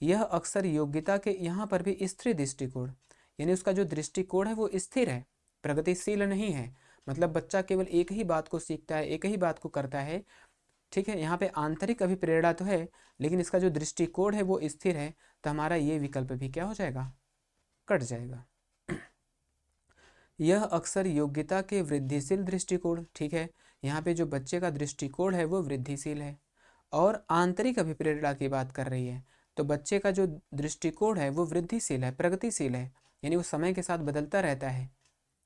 यह अक्सर योग्यता के, यहाँ पर भी स्थिर दृष्टिकोण, यानी उसका जो दृष्टिकोण है वो स्थिर है, प्रगतिशील नहीं है, मतलब बच्चा केवल एक ही बात को सीखता है, एक ही बात को करता है। ठीक है, यहाँ पे आंतरिक अभिप्रेरणा तो है, लेकिन इसका जो दृष्टिकोण है वो स्थिर है, तो हमारा ये विकल्प भी क्या हो जाएगा, कट जाएगा। यह अक्सर योग्यता के वृद्धिशील दृष्टिकोण, ठीक है, यहाँ पे जो बच्चे का दृष्टिकोण है वो वृद्धिशील है, और आंतरिक अभिप्रेरणा की बात कर रही है, तो बच्चे का जो दृष्टिकोण है वो वृद्धिशील है, प्रगतिशील है, यानी वो समय के साथ बदलता रहता है,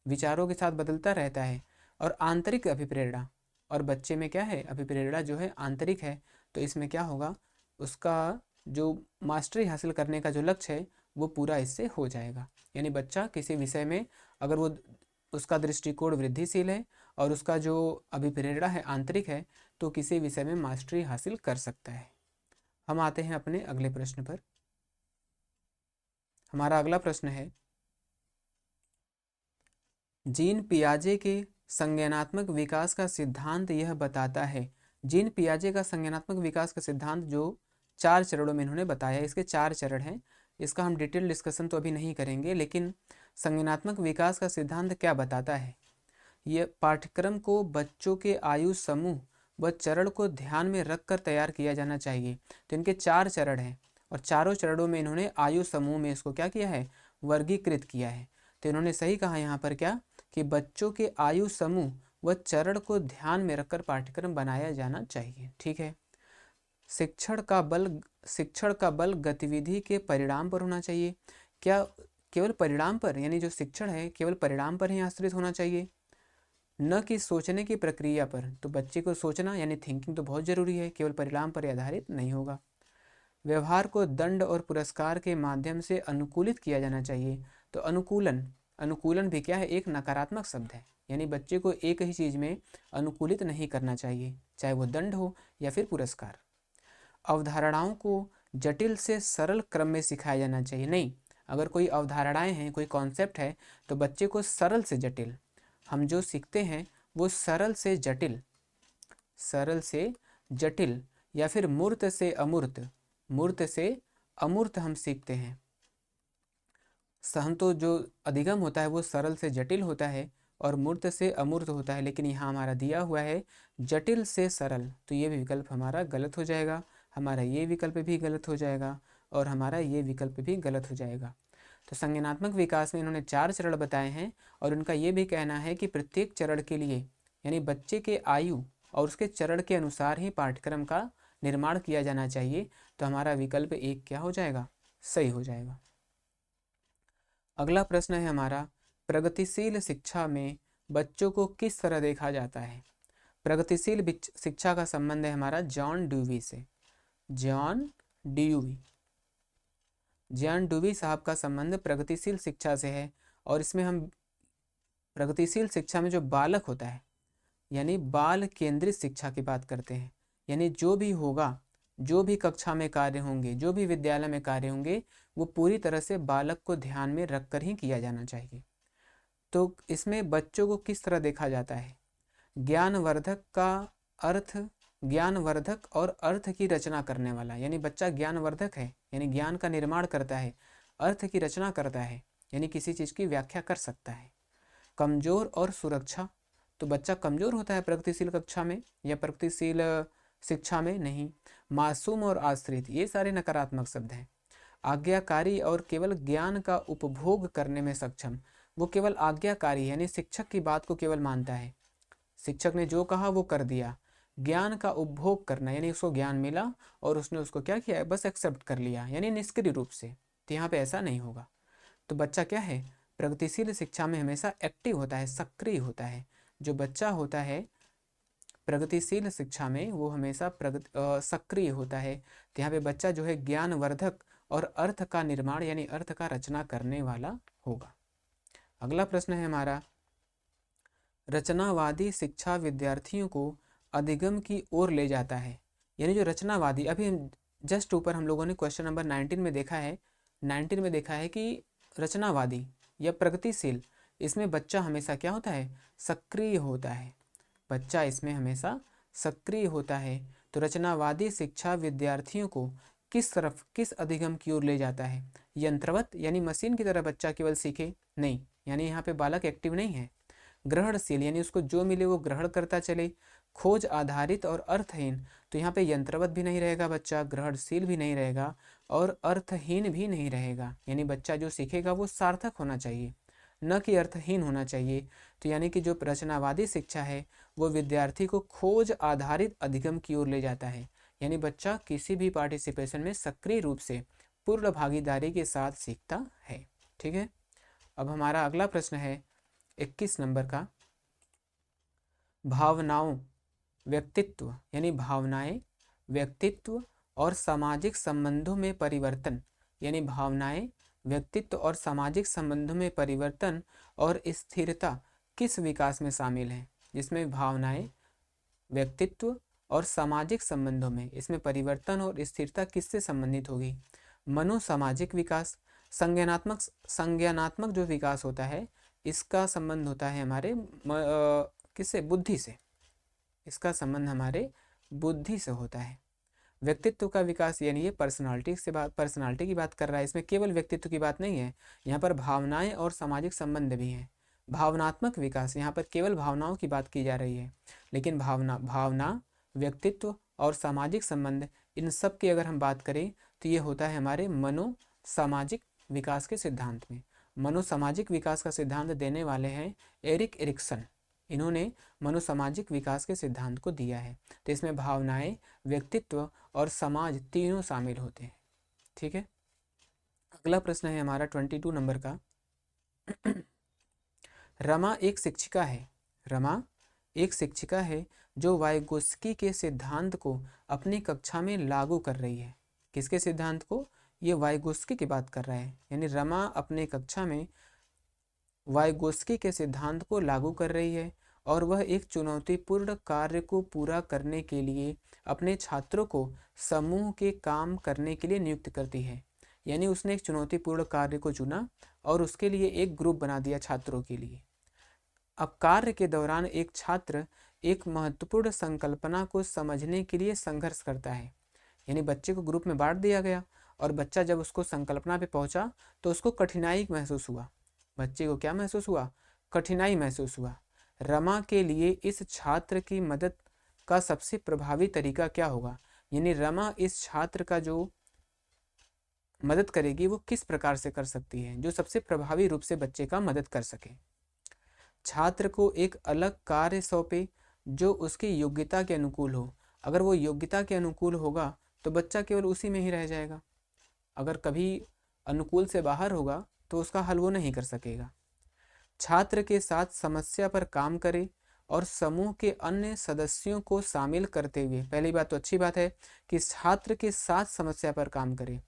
विचारों के साथ बदलता रहता है। और आंतरिक अभिप्रेरणा, और बच्चे में क्या है, अभिप्रेरणा जो है आंतरिक है, तो इसमें क्या होगा, उसका जो मास्टरी हासिल करने का जो लक्ष्य है वो पूरा इससे हो जाएगा। यानी बच्चा किसी विषय में अगर वो, उसका दृष्टिकोण वृद्धिशील है और उसका जो अभिप्रेरणा है आंतरिक है, तो किसी विषय में मास्टरी हासिल कर सकता है। हम आते हैं अपने अगले प्रश्न पर। हमारा अगला प्रश्न है, जीन पियाजे के संज्ञानात्मक विकास का सिद्धांत यह बताता है। जीन पियाजे का संज्ञानात्मक विकास का सिद्धांत जो 4 चरणों में इन्होंने बताया है, इसके 4 चरण हैं, इसका हम डिटेल डिस्कशन तो अभी नहीं करेंगे, लेकिन संज्ञानात्मक विकास का सिद्धांत क्या बताता है। यह पाठ्यक्रम को बच्चों के आयु समूह व चरण को ध्यान में रखकर तैयार किया जाना चाहिए। तो इनके 4 चरण हैं, और चारों चरणों में इन्होंने आयु समूह में इसको क्या किया है, वर्गीकृत किया है। तो इन्होंने सही कहा यहाँ पर क्या, कि बच्चों के आयु समूह व चरण को ध्यान में रखकर पाठ्यक्रम बनाया जाना चाहिए। ठीक है, शिक्षण का बल गतिविधि के परिणाम पर होना चाहिए। क्या केवल परिणाम पर, यानी जो शिक्षण है केवल परिणाम पर ही आश्रित होना चाहिए, न कि सोचने की प्रक्रिया पर। तो बच्चे को सोचना यानी थिंकिंग तो बहुत ज़रूरी है, केवल परिणाम पर आधारित नहीं होगा। व्यवहार को दंड और पुरस्कार के माध्यम से अनुकूलित किया जाना चाहिए। तो अनुकूलन, अनुकूलन भी क्या है, एक नकारात्मक शब्द है, यानी बच्चे को एक ही चीज़ में अनुकूलित नहीं करना चाहिए, चाहे वो दंड हो या फिर पुरस्कार। अवधारणाओं को जटिल से सरल क्रम में सिखाया जाना चाहिए, नहीं, अगर कोई अवधारणाएं हैं, कोई कॉन्सेप्ट है, तो बच्चे को सरल से जटिल, हम जो सीखते हैं वो सरल से जटिल, सरल से जटिल या फिर मूर्त से अमूर्त, मूर्त से अमूर्त हम सीखते हैं। हम तो जो अधिगम होता है वो सरल से जटिल होता है और मूर्त से अमूर्त होता है, लेकिन यहाँ हमारा दिया हुआ है जटिल से सरल, तो ये विकल्प हमारा गलत हो जाएगा, हमारा ये विकल्प भी गलत हो जाएगा और हमारा ये विकल्प भी गलत हो जाएगा। तो संज्ञानात्मक विकास में इन्होंने 4 चरण बताए हैं और उनका ये भी कहना है कि प्रत्येक चरण के लिए यानी बच्चे के आयु और उसके चरण के अनुसार ही पाठ्यक्रम का निर्माण किया जाना चाहिए। तो हमारा विकल्प 1 क्या हो जाएगा, सही हो जाएगा। अगला प्रश्न है हमारा, प्रगतिशील शिक्षा में बच्चों को किस तरह देखा जाता है। प्रगतिशील शिक्षा का संबंध है हमारा जॉन ड्यूवी से। जॉन ड्यूवी, जॉन ड्यूवी साहब का संबंध प्रगतिशील शिक्षा से है और इसमें हम प्रगतिशील शिक्षा में जो बालक होता है यानी बाल केंद्रित शिक्षा की बात करते हैं, यानी जो भी होगा, जो भी कक्षा में कार्य होंगे, जो भी विद्यालय में कार्य होंगे, वो पूरी तरह से बालक को ध्यान में रखकर ही किया जाना चाहिए। तो इसमें बच्चों को किस तरह देखा जाता है, ज्ञानवर्धक का अर्थ, ज्ञानवर्धक और अर्थ की रचना करने वाला, यानी बच्चा ज्ञानवर्धक है यानी ज्ञान का निर्माण करता है, अर्थ की रचना करता है यानी किसी चीज़ की व्याख्या कर सकता है। कमजोर और सुरक्षा, तो बच्चा कमजोर होता है प्रगतिशील कक्षा में या प्रगतिशील शिक्षा में नहीं। मासूम और आश्रित, ये सारे नकारात्मक शब्द हैं। आज्ञाकारी और केवल ज्ञान का उपभोग करने में सक्षम, वो केवल आज्ञाकारी यानी शिक्षक की बात को केवल मानता है, शिक्षक ने जो कहा वो कर दिया। ज्ञान का उपभोग करना यानी उसको ज्ञान मिला और उसने उसको क्या किया, बस एक्सेप्ट कर लिया यानी निष्क्रिय रूप से, तो यहाँ पे ऐसा नहीं होगा। तो बच्चा क्या है, प्रगतिशील शिक्षा में हमेशा एक्टिव होता है, सक्रिय होता है। जो बच्चा होता है प्रगतिशील शिक्षा में वो हमेशा सक्रिय होता है। तो यहाँ पे बच्चा जो है ज्ञानवर्धक और अर्थ का निर्माण यानी अर्थ का रचना करने वाला होगा। अगला प्रश्न है हमारा, रचनावादी शिक्षा विद्यार्थियों को अधिगम की ओर ले जाता है। यानी जो रचनावादी, अभी जस्ट ऊपर हम लोगों ने क्वेश्चन नंबर 19 में देखा है, 19 में देखा है कि रचनावादी या प्रगतिशील, इसमें बच्चा हमेशा क्या होता है, सक्रिय होता है, बच्चा इसमें हमेशा सक्रिय होता है। तो रचनावादी शिक्षा विद्यार्थियों को किस तरफ, किस अधिगम की ओर ले जाता है, यंत्रवत यानी मशीन की तरह बच्चा केवल सीखे, नहीं, यानी यहाँ पे बालक एक्टिव नहीं है। ग्रहणशील यानी उसको जो मिले वो ग्रहण करता चले। खोज आधारित और अर्थहीन, तो यहाँ पे यंत्रवत भी नहीं रहेगा बच्चा, ग्रहणशील भी नहीं रहेगा और अर्थहीन भी नहीं रहेगा, यानी बच्चा जो सीखेगा वो सार्थक होना चाहिए, न कि अर्थहीन होना चाहिए। तो यानी कि जो रचनावादी शिक्षा है वो विद्यार्थी को खोज आधारित अधिगम की ओर ले जाता है, यानी बच्चा किसी भी पार्टिसिपेशन में सक्रिय रूप से पूर्ण भागीदारी के साथ सीखता है। ठीक है, अब हमारा अगला प्रश्न है 21 नंबर का, भावनाओं, व्यक्तित्व यानी भावनाएं, व्यक्तित्व और सामाजिक संबंधों में परिवर्तन, यानी भावनाएं, व्यक्तित्व और सामाजिक संबंधों में परिवर्तन और स्थिरता किस विकास में शामिल है। जिसमें भावनाएं, व्यक्तित्व और सामाजिक संबंधों में इसमें परिवर्तन और स्थिरता किससे संबंधित होगी, मनोसामाजिक विकास। संज्ञानात्मक जो विकास होता है इसका संबंध होता है हमारे किससे, बुद्धि से, इसका संबंध हमारे बुद्धि से होता है। व्यक्तित्व का विकास यानी ये पर्सनालिटी की बात कर रहा है, इसमें केवल व्यक्तित्व की बात नहीं है, यहाँ पर भावनाएं और सामाजिक संबंध भी हैं। भावनात्मक विकास, यहाँ पर केवल भावनाओं की बात की जा रही है, लेकिन भावना, व्यक्तित्व और सामाजिक संबंध, इन सब की अगर हम बात करें तो ये होता है हमारे मनोसामाजिक विकास के सिद्धांत में। मनोसामाजिक विकास का सिद्धांत देने वाले हैं एरिक एरिक्सन, इन्होंने मनोसामाजिक विकास के सिद्धांत को दिया है। तो इसमें भावनाएं, व्यक्तित्व और समाज तीनों शामिल होते हैं। ठीक है, अगला प्रश्न है हमारा 22 नंबर का, रमा एक शिक्षिका है, रमा एक शिक्षिका है जो वाइगोत्स्की के सिद्धांत को अपनी कक्षा में लागू कर रही है। किसके सिद्धांत को, ये वाइगोत्स्की की बात कर रहा है, यानी रमा अपने कक्षा में वाइगोत्स्की के सिद्धांत को लागू कर रही है और वह एक चुनौतीपूर्ण कार्य को पूरा करने के लिए अपने छात्रों को समूह के काम करने के लिए नियुक्त करती है। यानी उसने एक चुनौतीपूर्ण कार्य को चुना और उसके लिए एक ग्रुप बना दिया छात्रों के लिए। अब कार्य के दौरान एक छात्र एक महत्वपूर्ण संकल्पना को समझने के लिए संघर्ष करता है। यानी बच्चे को ग्रुप में बांट दिया गया और बच्चा जब उसको संकल्पना पे पहुंचा तो उसको कठिनाई महसूस हुआ। बच्चे को क्या महसूस हुआ? कठिनाई महसूस हुआ। रमा के लिए इस छात्र की मदद का सबसे प्रभावी तरीका क्या होगा? यानी रमा इस छात्र का जो मदद करेगी वो किस प्रकार से कर सकती है जो सबसे प्रभावी रूप से बच्चे का मदद कर सके। छात्र को एक अलग कार्य सौंपे जो उसकी योग्यता के अनुकूल हो। अगर वो योग्यता के अनुकूल होगा तो बच्चा केवल उसी में ही रह जाएगा। अगर कभी अनुकूल से बाहर होगा तो उसका हल वो नहीं कर सकेगा। छात्र के साथ समस्या पर काम करे और समूह के अन्य सदस्यों को शामिल करते हुए, पहली बात तो अच्छी बात है कि छात्र के साथ समस्या पर काम करे,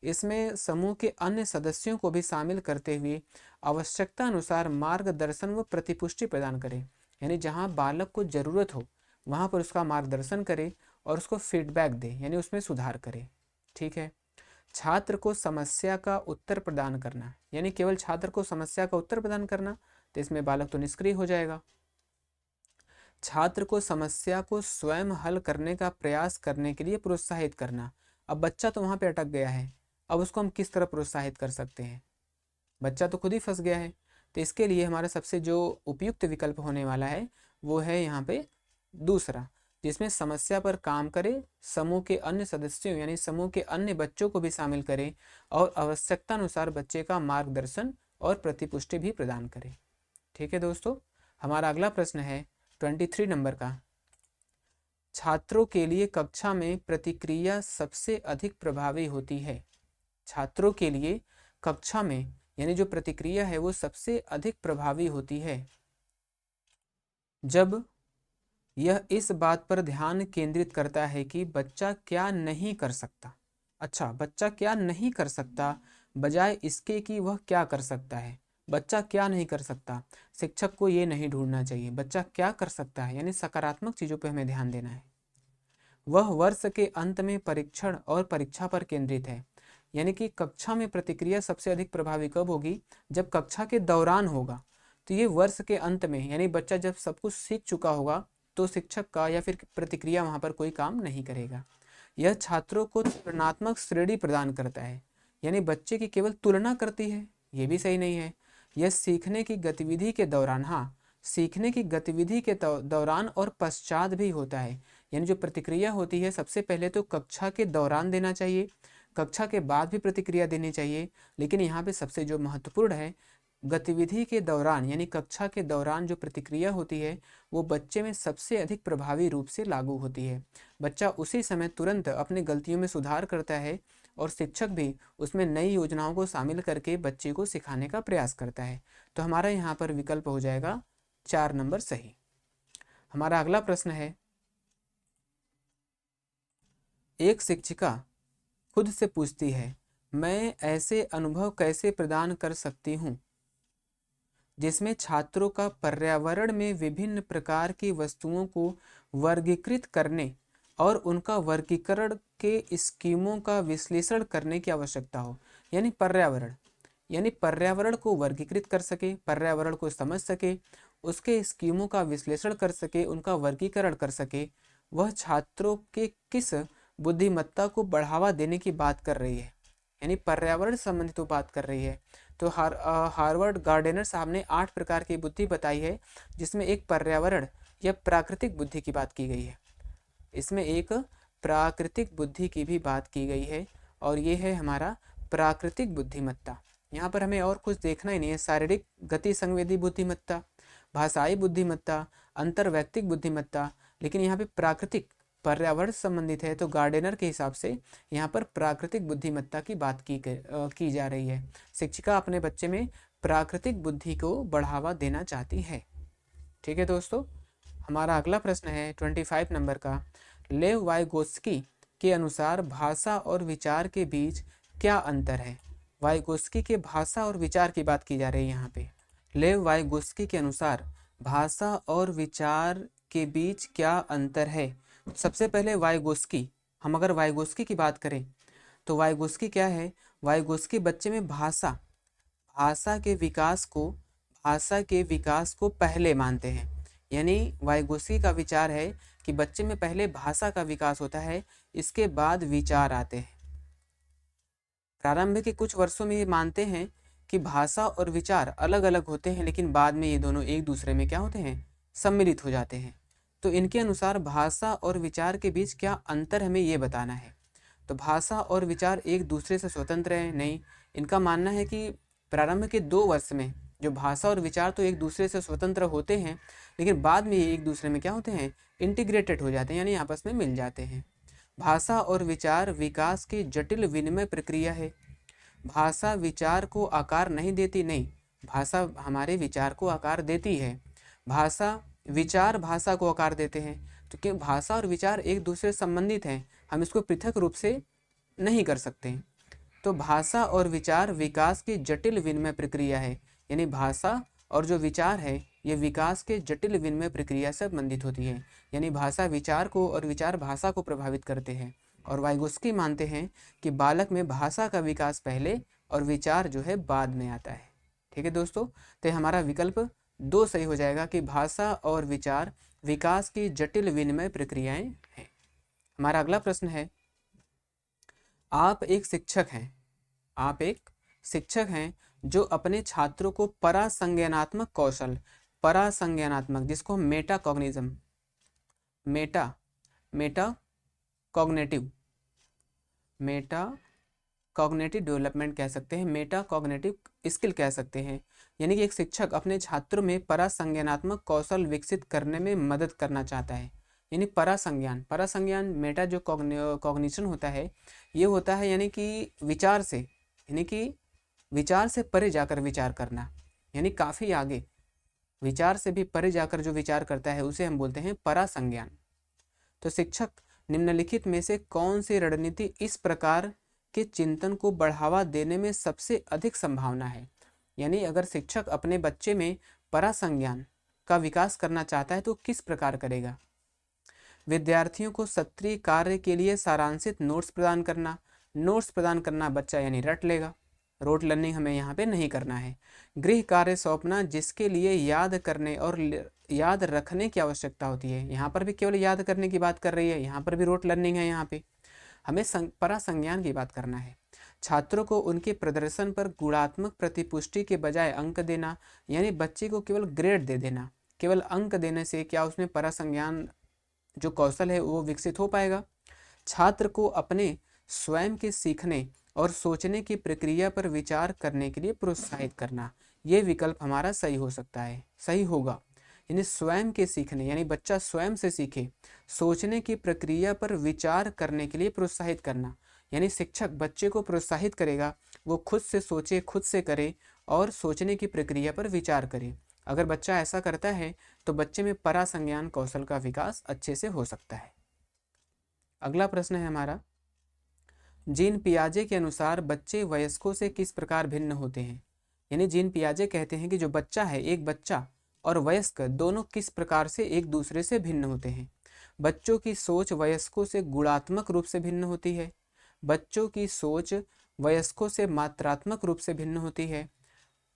इसमें समूह के अन्य सदस्यों को भी शामिल करते हुए आवश्यकता अनुसार मार्गदर्शन व प्रतिपुष्टि प्रदान करे। यानी जहाँ बालक को ज़रूरत हो वहाँ पर उसका मार्गदर्शन करे और उसको फीडबैक दे, यानी उसमें सुधार करे। ठीक है। छात्र को समस्या का उत्तर प्रदान करना, यानी केवल छात्र को समस्या का उत्तर प्रदान करना, तो इसमें बालक तो निष्क्रिय हो जाएगा। छात्र को समस्या को स्वयं हल करने का प्रयास करने के लिए प्रोत्साहित करना। अब बच्चा तो वहाँ पे अटक गया है, अब उसको हम किस तरह प्रोत्साहित कर सकते हैं? बच्चा तो खुद ही फंस गया है। तो इसके लिए हमारा सबसे जो उपयुक्त विकल्प होने वाला है वो है यहाँ पे दूसरा, जिसमें समस्या पर काम करे, समूह के अन्य सदस्यों यानी समूह के अन्य बच्चों को भी शामिल करे और आवश्यकता अनुसार बच्चे का मार्गदर्शन और प्रतिपुष्टि भी प्रदान करे। ठीक है दोस्तों, हमारा अगला प्रश्न है 23 नंबर का। छात्रों के लिए कक्षा में प्रतिक्रिया सबसे अधिक प्रभावी होती है। छात्रों के लिए कक्षा में यानी जो प्रतिक्रिया है वो सबसे अधिक प्रभावी होती है जब यह इस बात पर ध्यान केंद्रित करता है कि बच्चा क्या नहीं कर सकता। अच्छा, बच्चा क्या नहीं कर सकता बजाय इसके कि वह क्या कर सकता है। बच्चा क्या नहीं कर सकता, शिक्षक को ये नहीं ढूंढना चाहिए बच्चा क्या कर सकता है, यानी सकारात्मक चीज़ों पर हमें ध्यान देना है। वह वर्ष के अंत में परीक्षण और परीक्षा पर केंद्रित है। यानी कि कक्षा में प्रतिक्रिया सबसे अधिक प्रभावी कब होगी? जब कक्षा के दौरान होगा। तो ये वर्ष के अंत में, यानी बच्चा जब सब कुछ सीख चुका होगा तो शिक्षक का या फिर प्रतिक्रिया वहाँ पर कोई काम नहीं करेगा। यह छात्रों को तुलनात्मक श्रेणी प्रदान करता है, यानी बच्चे की केवल तुलना करती है, ये भी सही नहीं है। यह सीखने की गतिविधि के दौरान, हाँ, सीखने की गतिविधि के दौरान और पश्चात भी होता है। यानी जो प्रतिक्रिया होती है सबसे पहले तो कक्षा के दौरान देना चाहिए, कक्षा के बाद भी प्रतिक्रिया देनी चाहिए, लेकिन यहाँ पे सबसे जो महत्वपूर्ण है गतिविधि के दौरान, यानी कक्षा के दौरान जो प्रतिक्रिया होती है वो बच्चे में सबसे अधिक प्रभावी रूप से लागू होती है। बच्चा उसी समय तुरंत अपनी गलतियों में सुधार करता है और शिक्षक भी उसमें नई योजनाओं को शामिल करके बच्चे को सिखाने का प्रयास करता है। तो हमारा यहाँ पर विकल्प हो जाएगा 4 नंबर सही। हमारा अगला प्रश्न है, एक शिक्षिका खुद से पूछती है, मैं ऐसे अनुभव कैसे प्रदान कर सकती हूँ जिसमें छात्रों का पर्यावरण में विभिन्न प्रकार की वस्तुओं को वर्गीकृत करने और उनका वर्गीकरण के स्कीमों का विश्लेषण करने की आवश्यकता हो। यानी पर्यावरण को वर्गीकृत कर सके, पर्यावरण को समझ सके, उसके स्कीमों का विश्लेषण कर सके, उनका वर्गीकरण कर सके। वह छात्रों के किस बुद्धिमत्ता को बढ़ावा देने की बात कर रही है, यानी पर्यावरण संबंधित तो बात कर रही है। तो हार्वर्ड गार्डेनर साहब ने 8 प्रकार की बुद्धि बताई है, जिसमें एक पर्यावरण या प्राकृतिक बुद्धि की बात की गई है। इसमें एक प्राकृतिक बुद्धि की भी बात की गई है और ये है हमारा प्राकृतिक बुद्धिमत्ता। यहाँ पर हमें और कुछ देखना ही नहीं है। शारीरिक गति संवेदी बुद्धिमत्ता, भाषाई बुद्धिमत्ता, अंतर्वैयक्तिक बुद्धिमत्ता, लेकिन यहाँ पे प्राकृतिक पर्यावरण संबंधित है तो गार्डेनर के हिसाब से यहाँ पर प्राकृतिक बुद्धिमत्ता की बात की जा रही है। शिक्षिका अपने बच्चे में प्राकृतिक बुद्धि को बढ़ावा देना चाहती है। ठीक है दोस्तों, हमारा अगला प्रश्न है 25 नंबर का। लेव वाइगोत्स्की के अनुसार भाषा और विचार के बीच क्या अंतर है? वाइगोत्स्की के भाषा और विचार की बात की जा रही है यहाँ पे। लेव वाइगोस्की के अनुसार भाषा और विचार के बीच क्या अंतर है? सबसे पहले वाइगोस्की, हम अगर वाइगोस्की की बात करें तो वाइगोस्की क्या है? वाइगोस्की बच्चे में भाषा भाषा के विकास को भाषा के विकास को पहले मानते हैं। यानी वाइगोस्की का विचार है कि बच्चे में पहले भाषा का विकास होता है, इसके बाद विचार आते हैं। प्रारंभ के कुछ वर्षों में ये मानते हैं कि भाषा और विचार अलग अलग होते हैं, लेकिन बाद में ये दोनों एक दूसरे में क्या होते हैं? सम्मिलित हो जाते हैं। तो इनके अनुसार भाषा और विचार के बीच क्या अंतर हमें ये बताना है। तो भाषा और विचार एक दूसरे से स्वतंत्र है? नहीं, इनका मानना है कि प्रारंभ के 2 वर्ष में जो भाषा और विचार तो एक दूसरे से स्वतंत्र होते हैं, लेकिन बाद में ये एक दूसरे में क्या होते हैं? इंटीग्रेटेड हो जाते हैं, यानी आपस में मिल जाते हैं। भाषा और विचार विकास की जटिल विनिमय प्रक्रिया है। भाषा विचार को आकार नहीं देती, नहीं, भाषा हमारे विचार को आकार देती है। विचार भाषा को आकार देते हैं। तो क्यों भाषा और विचार एक दूसरे से संबंधित हैं, हम इसको पृथक रूप से नहीं कर सकते। तो भाषा और विचार विकास की जटिल विनिमय प्रक्रिया है, यानी भाषा और जो विचार है ये विकास के जटिल विनिमय प्रक्रिया से संबंधित होती है। यानी भाषा विचार को और विचार भाषा को प्रभावित करते हैं। और वाइगोस्की मानते हैं कि बालक में भाषा का विकास पहले और विचार जो है बाद में आता है। ठीक है दोस्तों, तो हमारा विकल्प 2 सही हो जाएगा कि भाषा और विचार विकास की जटिल विनिमय प्रक्रियाएं हैं। हमारा अगला प्रश्न है, आप एक शिक्षक हैं जो अपने छात्रों को परासंज्ञानात्मक कौशल, परासंज्ञानात्मक जिसको मेटा कॉग्निटिव डेवलपमेंट कह सकते हैं, मेटा कॉग्निटिव स्किल कह सकते हैं। यानी कि एक शिक्षक अपने छात्रों में परासंज्ञानात्मक कौशल विकसित करने में मदद करना चाहता है। यानी परासंज्ञान मेटा जो कॉग्निशन होता है ये होता है यानी कि विचार से परे जाकर विचार करना, यानी काफ़ी आगे विचार से भी परे जाकर जो विचार करता है उसे हम बोलते हैं परासंज्ञान। तो शिक्षक निम्नलिखित में से कौन सी रणनीति इस प्रकार के चिंतन को बढ़ावा देने में सबसे अधिक संभावना है? यानी अगर शिक्षक अपने बच्चे में परासंज्ञान का विकास करना चाहता है तो किस प्रकार करेगा? विद्यार्थियों को सत्रीय कार्य के लिए सारांशित नोट्स प्रदान करना बच्चा यानी रट लेगा, रोट लर्निंग हमें यहाँ पे नहीं करना है। गृह कार्य सौंपना जिसके लिए याद करने और याद रखने की आवश्यकता होती है, यहाँ पर भी केवल याद करने की बात कर रही है, यहाँ पर भी रोट लर्निंग है, यहाँ पे हमें परासंज्ञान की बात करना है। छात्रों को उनके प्रदर्शन पर गुणात्मक प्रतिपुष्टि के बजाय अंक देना, यानी बच्चे को केवल ग्रेड दे देना, केवल अंक देने से क्या उसमें परासंज्ञान जो कौशल है वो विकसित हो पाएगा? छात्र को अपने स्वयं के सीखने और सोचने की प्रक्रिया पर विचार करने के लिए प्रोत्साहित करना, ये विकल्प हमारा सही हो सकता है, सही होगा। यानी स्वयं के सीखने, यानी बच्चा स्वयं से सीखे, सोचने की प्रक्रिया पर विचार करने के लिए प्रोत्साहित करना, यानी शिक्षक बच्चे को प्रोत्साहित करेगा वो खुद से सोचे, खुद से करे और सोचने की प्रक्रिया पर विचार करे। अगर बच्चा ऐसा करता है तो बच्चे में परासंज्ञान कौशल का विकास अच्छे से हो सकता है। अगला प्रश्न है हमारा, जीन पियाजे के अनुसार बच्चे वयस्कों से किस प्रकार भिन्न होते हैं? यानी जीन पियाजे कहते हैं कि जो बच्चा है, एक बच्चा और वयस्क दोनों किस प्रकार से एक दूसरे से भिन्न होते हैं। बच्चों की सोच वयस्कों से गुणात्मक रूप से भिन्न होती है, बच्चों की सोच वयस्कों से मात्रात्मक रूप से भिन्न होती है,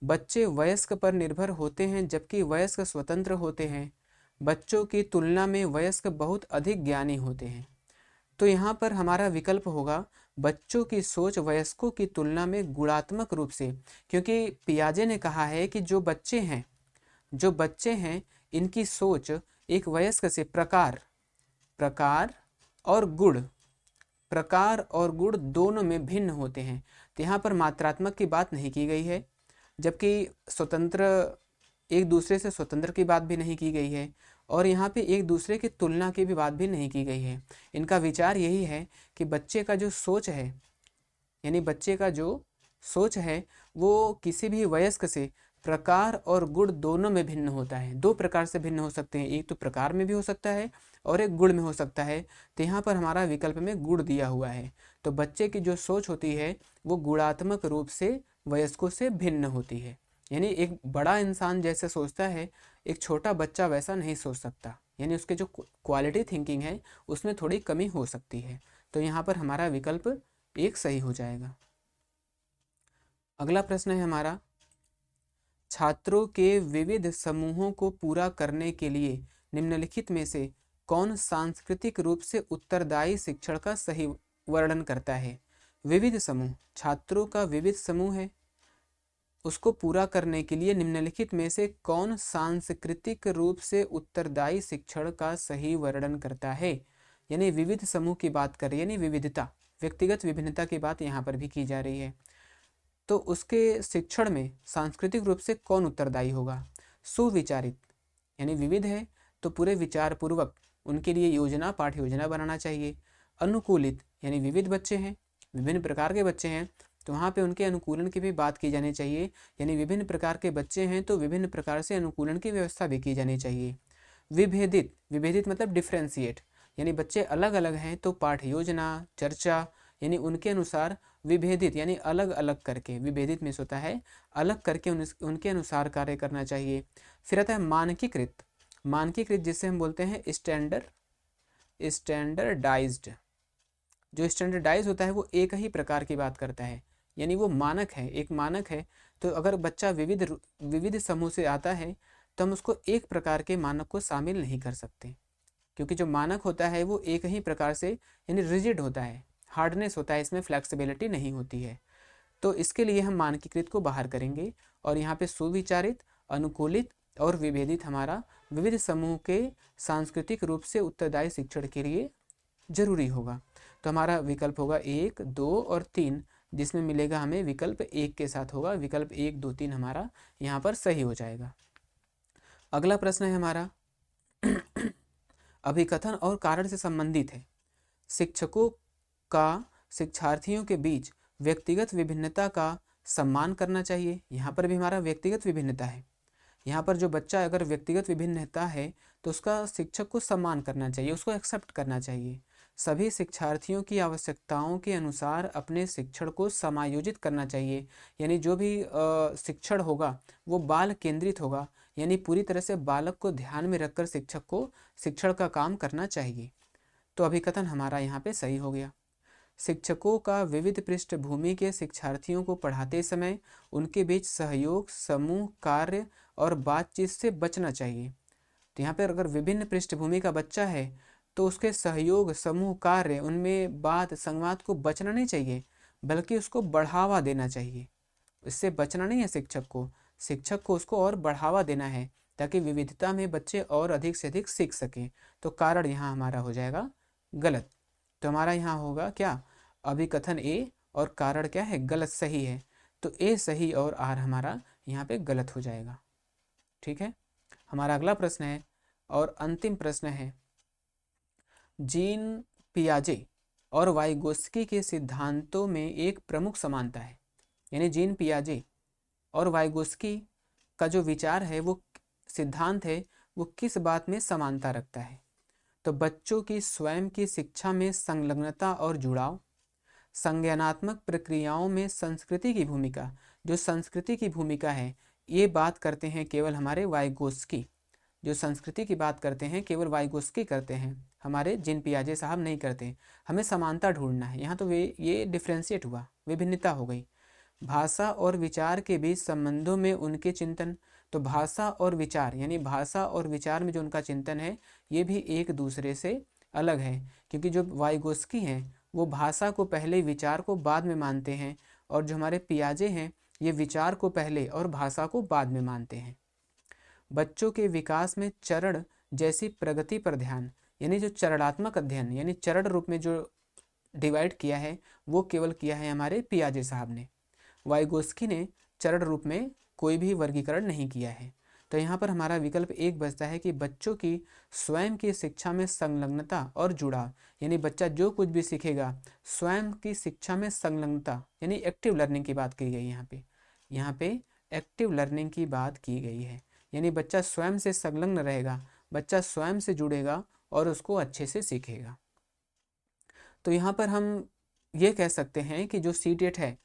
बच्चे वयस्क पर निर्भर होते हैं जबकि वयस्क स्वतंत्र होते हैं, बच्चों की तुलना में वयस्क बहुत अधिक ज्ञानी होते हैं। तो यहाँ पर हमारा विकल्प होगा बच्चों की सोच वयस्कों की तुलना में गुणात्मक रूप से, क्योंकि पियाजे ने कहा है कि जो बच्चे हैं इनकी सोच एक वयस्क से प्रकार और गुण दोनों में भिन्न होते हैं। तो यहाँ पर मात्रात्मक की बात नहीं की गई है, जबकि एक दूसरे से स्वतंत्र की बात भी नहीं की गई है, और यहाँ पे एक दूसरे की तुलना की भी बात भी नहीं की गई है। इनका विचार यही है कि बच्चे का जो सोच है, यानी बच्चे का जो सोच है वो किसी भी वयस्क से प्रकार और गुण दोनों में भिन्न होता है। 2 प्रकार से भिन्न हो सकते हैं, एक तो प्रकार में भी हो सकता है और एक गुण में हो सकता है। तो यहाँ पर हमारा विकल्प में गुण दिया हुआ है। तो बच्चे की जो सोच होती है वो गुणात्मक रूप से वयस्कों से भिन्न होती है। यानी एक बड़ा इंसान जैसे सोचता है, एक छोटा बच्चा वैसा नहीं सोच सकता, यानी उसके जो क्वालिटी थिंकिंग है उसमें थोड़ी कमी हो सकती है। तो यहाँ पर हमारा विकल्प एक सही हो जाएगा। अगला प्रश्न है हमारा, छात्रों के विविध समूहों को पूरा करने के लिए निम्नलिखित में से कौन सांस्कृतिक रूप से उत्तरदायी शिक्षण का सही वर्णन करता है? विविध समूह, छात्रों का विविध समूह है, उसको पूरा करने के लिए निम्नलिखित में से कौन सांस्कृतिक रूप से उत्तरदायी शिक्षण का सही वर्णन करता है? यानी विविध समूह की बात कर रही है, यानी विविधता, व्यक्तिगत विभिन्नता की बात यहाँ पर भी की जा रही है। तो उसके शिक्षण में सांस्कृतिक रूप से कौन उत्तरदायी होगा? सुविचारित, यानी विविध है तो पूरे विचार पूर्वक उनके लिए योजना, पाठ्य योजना बनाना चाहिए। अनुकूलित, यानी विविध बच्चे हैं, विभिन्न प्रकार के बच्चे हैं, तो वहाँ पे उनके अनुकूलन की भी बात की जानी चाहिए, यानी विभिन्न प्रकार के बच्चे हैं तो विभिन्न प्रकार से अनुकूलन की व्यवस्था भी की जानी चाहिए। विभेदित, विभेदित मतलब डिफ्रेंशिएट, यानी बच्चे अलग अलग हैं तो पाठ्य योजना, चर्चा, यानी उनके अनुसार विभेदित, यानी अलग अलग करके, विभेदित में होता है अलग करके उनके अनुसार कार्य करना चाहिए। फिर आता है मानकीकृत, मानकीकृत जिसे हम बोलते हैं स्टैंडर्डाइज्ड। जो स्टैंडर्डाइज होता है वो एक ही प्रकार की बात करता है, यानी वो मानक है, एक मानक है। तो अगर बच्चा विविध विविध समूह से आता है तो हम उसको एक प्रकार के मानक को शामिल नहीं कर सकते, क्योंकि जो मानक होता है वो एक ही प्रकार से, यानी रिजिड होता है, हार्डनेस होता है, इसमें फ्लेक्सिबिलिटी नहीं होती है। तो इसके लिए हम मानकीकृत को बाहर करेंगे और यहाँ पे सुविचारित, अनुकूलित और विभेदित हमारा विविध समूह के सांस्कृतिक रूप से उत्तरदायी शिक्षण के लिए जरूरी होगा। तो हमारा विकल्प होगा 1, 2 और 3, जिसमें मिलेगा हमें विकल्प 1 के साथ होगा, विकल्प 1, 2, 3 हमारा यहाँ पर सही हो जाएगा। अगला प्रश्न है हमारा अभिकथन और कारण से संबंधित है। शिक्षकों का शिक्षार्थियों के बीच व्यक्तिगत विभिन्नता का सम्मान करना चाहिए। यहाँ पर भी हमारा व्यक्तिगत विभिन्नता है, यहाँ पर जो बच्चा अगर व्यक्तिगत विभिन्नता है तो उसका शिक्षक को सम्मान करना चाहिए, उसको एक्सेप्ट करना चाहिए। सभी शिक्षार्थियों की आवश्यकताओं के अनुसार अपने शिक्षण को समायोजित करना चाहिए, यानी जो भी शिक्षण होगा वो बाल केंद्रित होगा, यानी पूरी तरह से बालक को ध्यान में रखकर शिक्षक को शिक्षण का काम करना चाहिए। तो अभिकथन हमारा यहाँ पे सही हो गया। शिक्षकों का विविध पृष्ठभूमि के शिक्षार्थियों को पढ़ाते समय उनके बीच सहयोग, समूह कार्य और बातचीत से बचना चाहिए। तो यहाँ पर अगर विभिन्न पृष्ठभूमि का बच्चा है तो उसके सहयोग, समूह कार्य, उनमें बात संवाद को बचना नहीं चाहिए, बल्कि उसको बढ़ावा देना चाहिए। इससे बचना नहीं है शिक्षक को उसको और बढ़ावा देना है, ताकि विविधता में बच्चे और अधिक से अधिक सीख सकें। तो कारण यहाँ हमारा हो जाएगा गलत। तो हमारा यहाँ होगा क्या, अभिकथन ए और कारण क्या है, गलत, सही है। तो ए सही और आर हमारा यहाँ पे गलत हो जाएगा। ठीक है, हमारा अगला प्रश्न है और अंतिम प्रश्न है, जीन पियाजे और वाइगोस्की के सिद्धांतों में एक प्रमुख समानता है। यानी जीन पियाजे और वाइगोस्की का जो विचार है, वो सिद्धांत है, वो किस बात में समानता रखता है? तो बच्चों की स्वयं की शिक्षा में संलग्नता और जुड़ाव, संज्ञानात्मक प्रक्रियाओं में संस्कृति की भूमिका, जो संस्कृति की भूमिका है ये बात करते हैं केवल हमारे वाइगोस्की, जो संस्कृति की बात करते हैं केवल वाइगोस्की करते हैं, हमारे जीन पियाजे साहब नहीं करते। हमें समानता ढूंढना है यहाँ, तो ये डिफ्रेंशिएट हुआ, विभिन्नता हो गई। भाषा और विचार के बीच संबंधों में उनके चिंतन, तो भाषा और विचार, यानी भाषा और विचार में जो उनका चिंतन है ये भी एक दूसरे से अलग है, क्योंकि जो वाइगोस्की हैं वो भाषा को पहले, विचार को बाद में मानते हैं, और जो हमारे पियाजे हैं ये विचार को पहले और भाषा को बाद में मानते हैं। बच्चों के विकास में चरण जैसी प्रगति पर ध्यान, यानी जो चरणात्मक अध्ययन, यानी चरण रूप में जो डिवाइड किया है वो केवल किया है हमारे पियाजे साहब ने। वाइगोस्की ने चरण रूप में कोई भी वर्गीकरण नहीं किया है। तो यहाँ पर हमारा विकल्प एक बचता है कि बच्चों की स्वयं की शिक्षा में संलग्नता और जुड़ाव, यानी बच्चा जो कुछ भी सीखेगा स्वयं की शिक्षा में संलग्नता, यानी एक्टिव लर्निंग की बात की गई है यहाँ पे एक्टिव लर्निंग की बात की गई है, यानी बच्चा स्वयं से संलग्न रहेगा, बच्चा स्वयं से जुड़ेगा और उसको अच्छे से सीखेगा। तो यहाँ पर हम ये कह सकते हैं कि जो सीटेट है,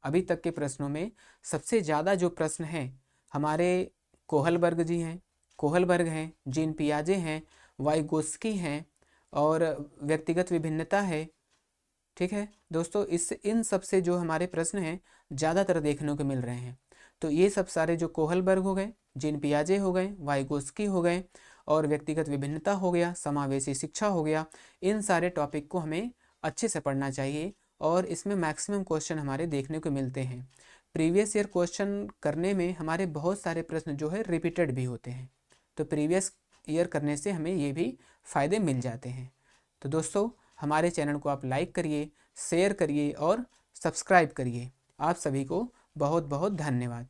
अभी तक के प्रश्नों में सबसे ज़्यादा जो प्रश्न हैं हमारे कोहलबर्ग जी हैं, कोहलबर्ग हैं, जीन पियाजे हैं, वाइगोस्की हैं और व्यक्तिगत विभिन्नता है। ठीक है दोस्तों, इस इन सब से जो हमारे प्रश्न हैं ज़्यादातर देखने को मिल रहे हैं। तो ये सब सारे जो कोहलबर्ग हो गए, जीन पियाजे हो गए, वाइगोस्की हो गए और व्यक्तिगत विभिन्नता हो गया, समावेशी शिक्षा हो गया, इन सारे टॉपिक को हमें अच्छे से पढ़ना चाहिए और इसमें मैक्सिमम क्वेश्चन हमारे देखने को मिलते हैं। प्रीवियस ईयर क्वेश्चन करने में हमारे बहुत सारे प्रश्न जो है रिपीटेड भी होते हैं, तो प्रीवियस ईयर करने से हमें ये भी फ़ायदे मिल जाते हैं। तो दोस्तों, हमारे चैनल को आप लाइक करिए, शेयर करिए और सब्सक्राइब करिए। आप सभी को बहुत बहुत धन्यवाद।